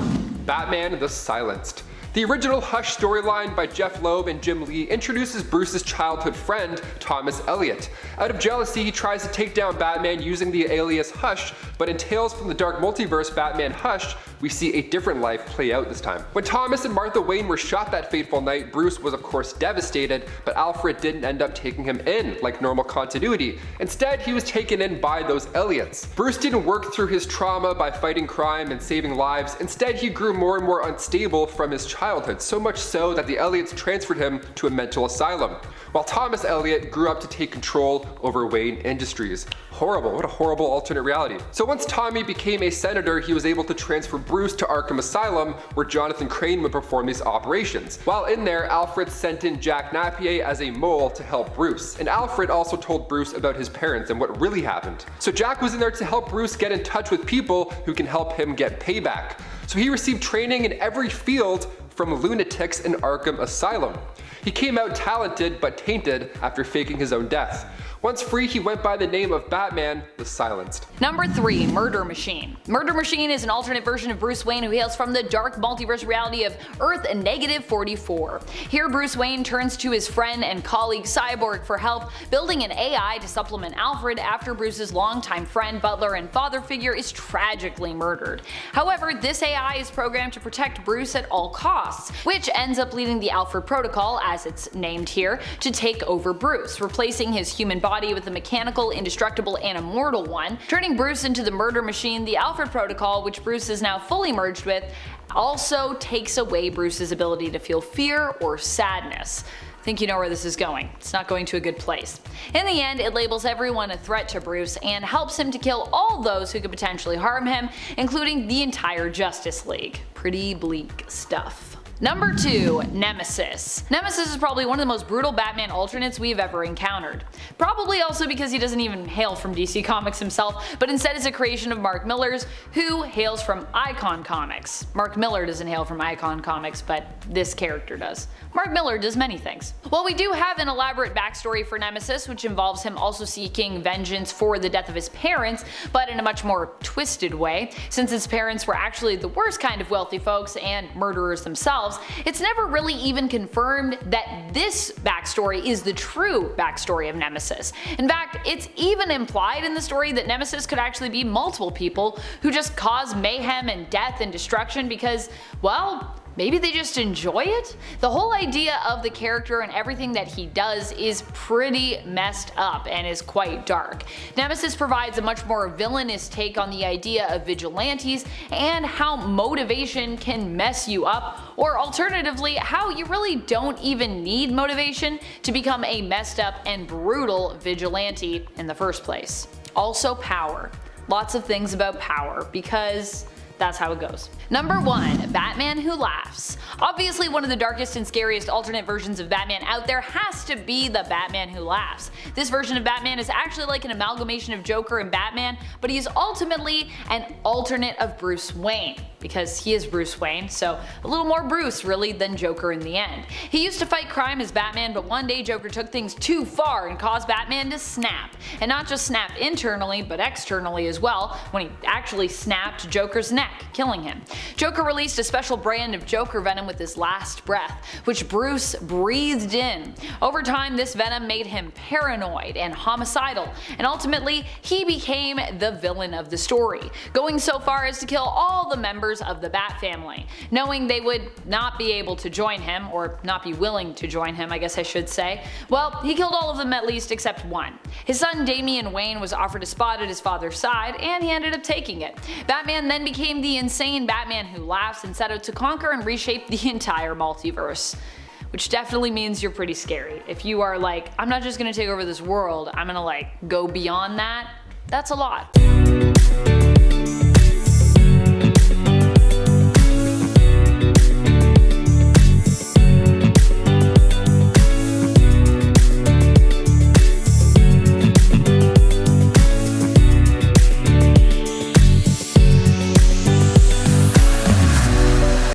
Batman the Silenced. The original Hush storyline by Jeff Loeb and Jim Lee introduces Bruce's childhood friend, Thomas Elliot. Out of jealousy, he tries to take down Batman using the alias Hush, but in Tales from the Dark Multiverse Batman Hush, we see a different life play out this time. When Thomas and Martha Wayne were shot that fateful night, Bruce was of course devastated, but Alfred didn't end up taking him in like normal continuity. Instead, he was taken in by those Elliots. Bruce didn't work through his trauma by fighting crime and saving lives. Instead, he grew more and more unstable from his childhood, so much so that the Elliots transferred him to a mental asylum, while Thomas Elliot grew up to take control over Wayne Industries. Horrible, what a horrible alternate reality. So once Tommy became a senator, he was able to transfer Bruce to Arkham Asylum, where Jonathan Crane would perform these operations. While in there, Alfred sent in Jack Napier as a mole to help Bruce, and Alfred also told Bruce about his parents and what really happened. So Jack was in there to help Bruce get in touch with people who can help him get payback. So he received training in every field from lunatics in Arkham Asylum. He came out talented but tainted after faking his own death. Once free, he went by the name of Batman the Silenced. Number 3. Murder Machine. Murder Machine is an alternate version of Bruce Wayne who hails from the dark multiverse reality of Earth -44. Here, Bruce Wayne turns to his friend and colleague Cyborg for help, building an AI to supplement Alfred after Bruce's longtime friend, butler, and father figure is tragically murdered. However, this AI is programmed to protect Bruce at all costs, which ends up leading the Alfred Protocol, as it's named here, to take over Bruce, replacing his human body with a mechanical, indestructible, and immortal one, turning Bruce into the murder machine. The Alfred Protocol, which Bruce is now fully merged with, also takes away Bruce's ability to feel fear or sadness. I think you know where this is going. It's not going to a good place. In the end, it labels everyone a threat to Bruce and helps him to kill all those who could potentially harm him, including the entire Justice League. Pretty bleak stuff. Number 2. Nemesis. Nemesis is probably one of the most brutal Batman alternates we've ever encountered. Probably also because he doesn't even hail from DC Comics himself, but instead is a creation of Mark Millar's, who hails from Icon Comics. Mark Millar doesn't hail from Icon Comics, but this character does. Mark Millar does many things. Well, we do have an elaborate backstory for Nemesis, which involves him also seeking vengeance for the death of his parents, but in a much more twisted way. Since his parents were actually the worst kind of wealthy folks and murderers themselves, it's never really even confirmed that this backstory is the true backstory of Nemesis. In fact, it's even implied in the story that Nemesis could actually be multiple people who just cause mayhem and death and destruction because, well, maybe they just enjoy it? The whole idea of the character and everything that he does is pretty messed up and is quite dark. Nemesis provides a much more villainous take on the idea of vigilantes and how motivation can mess you up, or alternatively, how you really don't even need motivation to become a messed up and brutal vigilante in the first place. Also power. Lots of things about power, because that's how it goes. Number 1. Batman Who Laughs. Obviously, one of the darkest and scariest alternate versions of Batman out there has to be the Batman Who Laughs. This version of Batman is actually like an amalgamation of Joker and Batman, but he is ultimately an alternate of Bruce Wayne, because he is Bruce Wayne, so a little more Bruce really than Joker in the end. He used to fight crime as Batman, but one day Joker took things too far and caused Batman to snap. And not just snap internally, but externally as well, when he actually snapped Joker's neck. neck, killing him. Joker released a special brand of Joker venom with his last breath, which Bruce breathed in. Over time, this venom made him paranoid and homicidal, and ultimately, he became the villain of the story, going so far as to kill all the members of the Bat family. Knowing they would not be able to join him, or not be willing to join him, I guess I should say, well, he killed all of them at least except one. His son Damian Wayne was offered a spot at his father's side, and he ended up taking it. Batman then became the insane Batman who laughs and set out to conquer and reshape the entire multiverse. Which definitely means you're pretty scary. If you are like, I'm not just gonna take over this world, I'm gonna like go beyond that, that's a lot.